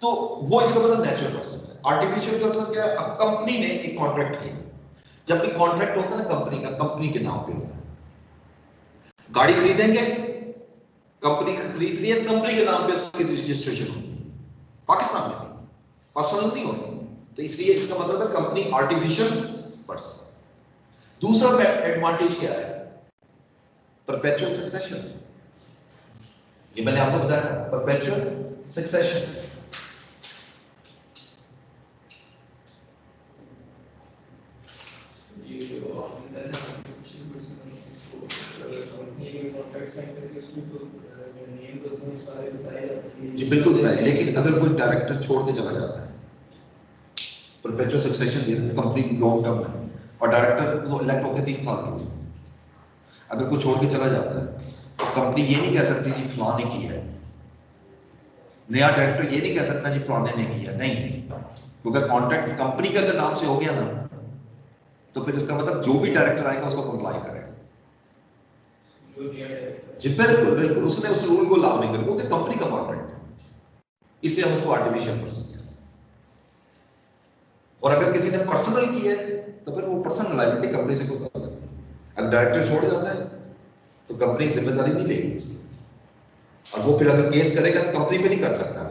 तो वो इसका मतलब नेचुरल पर्सन है। आर्टिफिशियल पर्सन क्या है? अब कंपनी ने एक कॉन्ट्रैक्ट किया, जब भी कॉन्ट्रैक्ट होता है ना कंपनी का, कंपनी के नाम पे होता है। गाड़ी खरीदेंगे, कंपनी खरीद रही है, कंपनी के नाम पे उसकी रजिस्ट्रेशन होती है, पाकिस्तान में पर्सनल नहीं होती। तो इसलिए इसका मतलब है कंपनी आर्टिफिशियल पर्सन। दूसरा एडवांटेज क्या है? Perpetual succession. ये मैंने आपको बताया था, परपेचुअल सक्सेशन। ये जो आपने बताया आर्टिफिशियल पर्सन, अगर कंपनी के कॉन्ट्रैक्ट साइन करके उसमें तो नेम तो तुम्हें सारे बताए जाते हैं। जी बिल्कुल बताइए, लेकिन अगर कोई डायरेक्टर छोड़ के चला जाता है, परपेचुअल सक्सेशन ये कंपनी लॉन्ग टर्म है, और डायरेक्टर वो इलेक्ट होकर 3 साल के, अगर कोई छोड़ के चला जाता है तो कंपनी ये नहीं कह सकती जी फलां ने की है, नया डायरेक्टर ये नहीं कह सकता जी पुराने ने किया, नहीं, क्योंकि कॉन्ट्रैक्ट कंपनी के अगर नाम से हो गया ना, तो फिर इसका मतलब जो भी डायरेक्टर आएगा उसको कंप्लाई करेगा। जो नया डायरेक्टर जी बिल्कुल बिल्कुल, उसने उस रूल को लागू नहीं करेगा, क्योंकि कंपनी का कॉन्ट्रैक्ट है, इसलिए हम उसको आर्टिफिशियल पर्सन कहते हैं। और अगर किसी ने पर्सनल की है तो फिर वो पर्सनल लायबिलिटी कंपनी से कोई ताल्लुक नहीं। अगर डायरेक्टर छोड़ जाता है तो कंपनी जिम्मेदारी नहीं लेगी उसकी, और वो फिर अगर केस करेगा तो कंपनी पे नहीं कर सकता,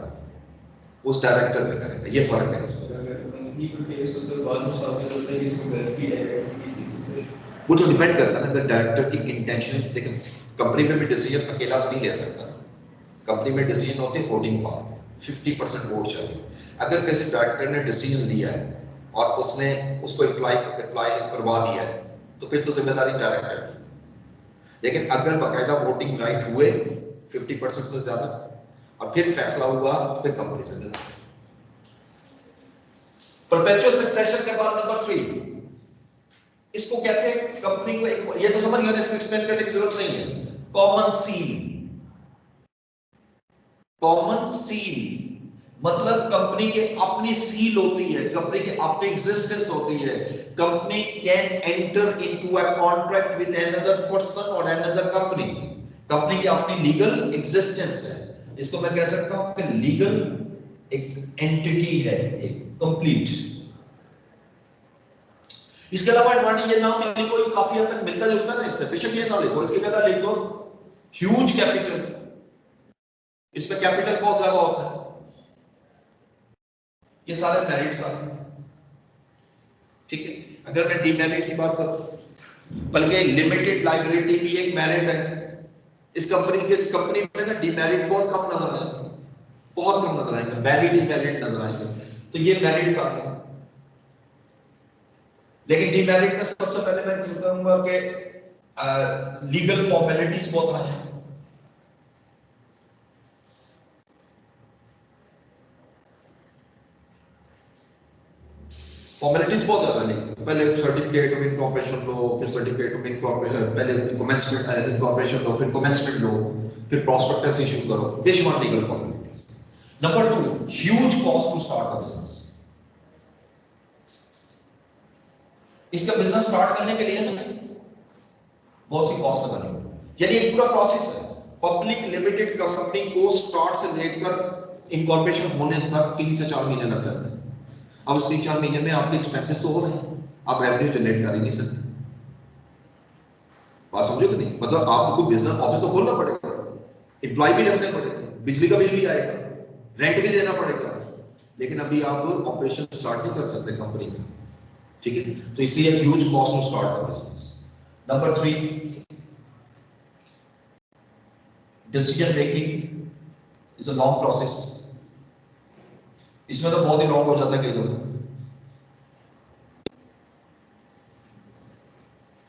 उस डायरेक्टर पे करेगा। ये फर्क है इसमें। अगर कंपनी को केस होता है बाद में साबित होता है कि इसमें गलती डायरेक्टर की थी, वो तो डिपेंड करता है ना, अगर डायरेक्टर की इंटेंशन, लेकिन कंपनी में भी डिसीजन अकेला तो नहीं ले सकता। कंपनी में डिसीजन होते हैं वोटिंग पावर, 50% वोट चाहिए। अगर किसी डायरेक्टर ने डिसीजन लिया है और उसने उसको अप्लाई करवा दिया है, तो फिर तो जिम्मेदारी डायरेक्टर की। लेकिन अगर बाकायदा वोटिंग राइट हुए 50% से ज्यादा और फिर फैसला हुआ, तो फिर कंपनी जिम्मेदार। परपेचुअल सक्सेशन के बाद नंबर 3, इसको कहते हैं कंपनी को एक, ये तो समझ गए, इसको एक्सप्लेन करने की जरूरत नहीं है। Common seal. कॉमन सील मतलब कंपनी के अपनी सील होती है, कंपनी के अपनी एग्जिस्टेंस होती है। Company can enter into a contract with another person और अनदर कंपनी। कंपनी की अपनी लीगल एग्जिस्टेंस है, इसको मैं कह सकता हूं कि लीगल एंटिटी है एक कंप्लीट। इसके अलावा एडवांटेज ये नाम लिखो, ये काफी हद तक मिलता जुलता है ना इससे, बेशक ये ना लिखो, इसकी जगह लिख दो ह्यूज कैपिटल। इसमें कैपिटल बहुत ज्यादा होता है, ये सारे मेरिट्स आते हैं। ठीक है, अगर मैं डीमेरिट की बात करूं, बल्कि लिमिटेड लाइबिलिटी भी एक मेरिट है। इस कंपनी में ना डीमेरिट बहुत कम नजर आएंगे, बहुत कम नजर आएंगे, मेरिट मेरिट नजर आएंगे, तो ये मेरिट्स आते हैं। लेकिन डीमेरिट में सबसे पहले मैं कहूंगा कि लीगल फॉर्मेलिटीज बहुत हाई हैं। फॉर्मेलिटीज बहुत ज्यादा नहीं, पहले सर्टिफिकेट ऑफ इनकॉर्पोरेशन लो, फिर सर्टिफिकेट ऑफ इनकॉर्पोरेशन, पहले कमेंसमेंट इनकॉर्पोरेशन लो, फिर कमेंसमेंट लो, फिर प्रॉस्पेक्टस इशू करो, बेशुमार legal formalities. Number 2, huge cost to start a business. इसका बिजनेस स्टार्ट करने के लिए ना बहुत सी कॉस्ट लगानी होती है, यानी एक पूरा प्रोसेस है। पब्लिक लिमिटेड कंपनी को स्टार्ट से लेकर इनकॉर्पोरेशन होने तक 3 से 4 महीने लग जाते हैं। अब उस 3-4 महीने में आपके एक्सपेंसेस तो हो रहे हैं, आप रेवेन्यू जनरेट कर ही नहीं सकते। बात समझो कि नहीं? मतलब आपको बिजनेस ऑफिस तो खोलना पड़ेगा, एम्प्लॉय भी रखने पड़ेगा, बिजली का बिल भी आएगा, रेंट भी देना पड़ेगा, लेकिन अभी आप ऑपरेशन स्टार्ट नहीं कर सकते कंपनी में। ठीक है, तो इसलिए huge cost to start a business. Number 3, decision making is a long process. इसमें तो बहुत ही लॉन्ग हो जाता है कई बार।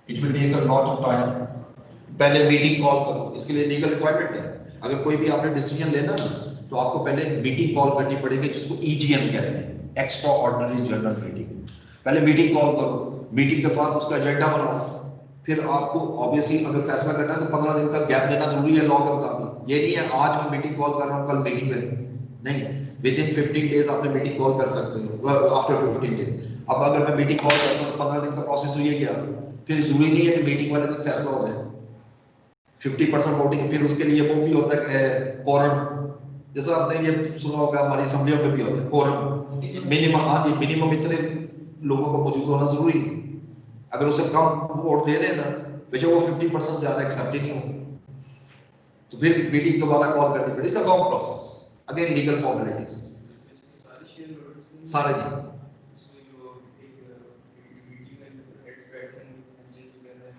It will take a lot of time. पहले मीटिंग कॉल करो, इसके लिए लीगल रिक्वायरमेंट है। अगर कोई भी आपने डिसीजन लेना ना, तो आपको पहले मीटिंग कॉल करनी पड़ेगी, जिसको EGM कहते हैं, एक्स्ट्रा ऑर्डिनरी जनरल मीटिंग। पहले मीटिंग कॉल करो, मीटिंग के बाद उसका एजेंडा बनाओ, फिर आपको ऑब्वियसली अगर फैसला करना है तो 15 दिन का गैप देना जरूरी है लॉ के मुताबिक। ये नहीं है आज मैं मीटिंग कॉल कर रहा हूँ कल मीटिंग करें, नहीं, विद इन 15 डेज आपने मीटिंग कॉल कर सकते हो, आफ्टर 15 डेज। अब अगर मैं मीटिंग कॉल करता हूँ तो 15 दिन का प्रोसेस तो ये गया, फिर जरूरी नहीं है कि मीटिंग वाले दिन फैसला हो जाए। 50% वोटिंग, फिर उसके लिए वो भी होता है कोरम, जैसा आपने ये सुना होगा हमारी असेंबलियों में भी होता है कोरम, मिनिमम, हाँ जी, मिनिमम इतने लोगों को मौजूद होना जरूरी है। अगर उसे कम वोट दे देना, बेशक वो 50% ज्यादा एक्सेप्ट ही नहीं होगा, तो फिर मीटिंग दोबारा कॉल करनी पड़ी। It's a long process, again legal formalities, सारे शेयर होल्डर्स सारे नहीं, इसमें जो एक मीटिंग में हेड्स बैठते हैं, मैनेजर्स वगैरह हैं,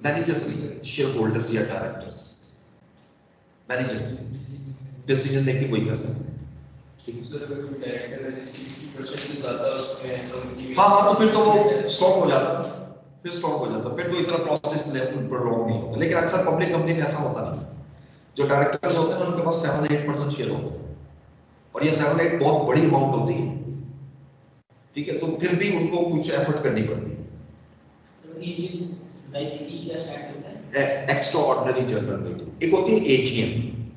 मैनेजर्स नहीं, शेयर होल्डर्स या डायरेक्टर्स, मैनेजर्स डिसीजन लेके वही कर सकते हैं। सर अगर कोई डायरेक्टर है जिसकी 50% से ज्यादा उसमें कंपनी में, हाँ हाँ, तो फिर तो वो स्टॉप हो जाता, फिर स्टॉप हो जाता, फिर तो इतना प्रोसेस प्रोलॉन्ग नहीं होता। लेकिन अक्सर पब्लिक कंपनी में ऐसा होता नहीं। जो डायरेक्टर्स होते हैं ना, उनके पास 7-8% शेयर होते हैं, और ये 7-8 बहुत बड़ी अमाउंट होती है, ठीक है, तो फिर भी उनको कुछ एफर्ट करनी पड़ती है। EGM लाइक ई क्या स्टार्ट होता है? एक्स्ट्रा ऑर्डिनरी जनरल मीटिंग, एक होती है AGM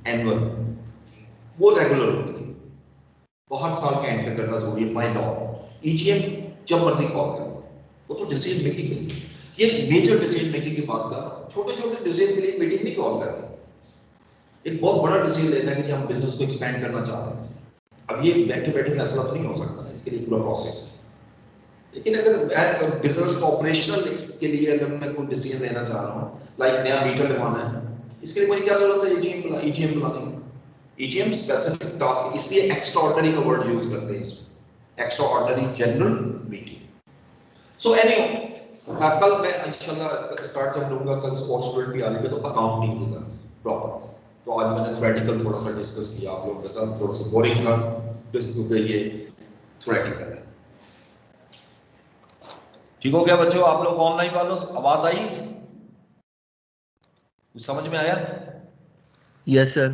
एनुअल, वो रेगुलर होती है, वो हर साल के एंड पे करना जरूरी है बाय लॉ। EGM जब मर्जी कॉल करो, वो तो डिसीजन मेकिंग है, ये मेजर डिसीजन मेकिंग की बात कर रहा हूँ। छोटे छोटे डिसीजन के लिए मीटिंग नहीं कॉल करनी, एक बहुत बड़ा डिसीजन लेना है कि हम बिजनेस को एक्सपेंड करना चाह रहे हैं, अब ये बैठे बैठे फैसला तो नहीं हो सकता, इसके लिए पूरा प्रोसेस है। लेकिन अगर बिजनेस ऑपरेशनल के लिए अगर मैं कोई डिसीजन लेना चाह रहा हूँ, लाइक नया मीटर लगवाना है, इसके लिए मुझे क्या जरूरत है? EGM बुलाने की। EGM स्पेसिफिक टास्क, इसलिए एक्स्ट्रा ऑर्डिनरी का वर्ड यूज करते हैं इसमें, extra ordinary general meeting. So anyway, कल मैं इंशाल्लाह स्टार्ट जब लूंगा, कल स्पोर्ट्स स्टूडेंट भी आ जाएंगे, तो अकाउंटिंग की प्रॉपर। तो आज मैंने थ्योरेटिकल थोड़ा सा डिस्कस किया आप लोगों के साथ, थोड़ा सा बोरिंग था क्योंकि ये थ्योरेटिकल है। ठीक हो गया बच्चों? आप लोग ऑनलाइन वालों, आवाज आई, कुछ समझ में आया? Yes sir.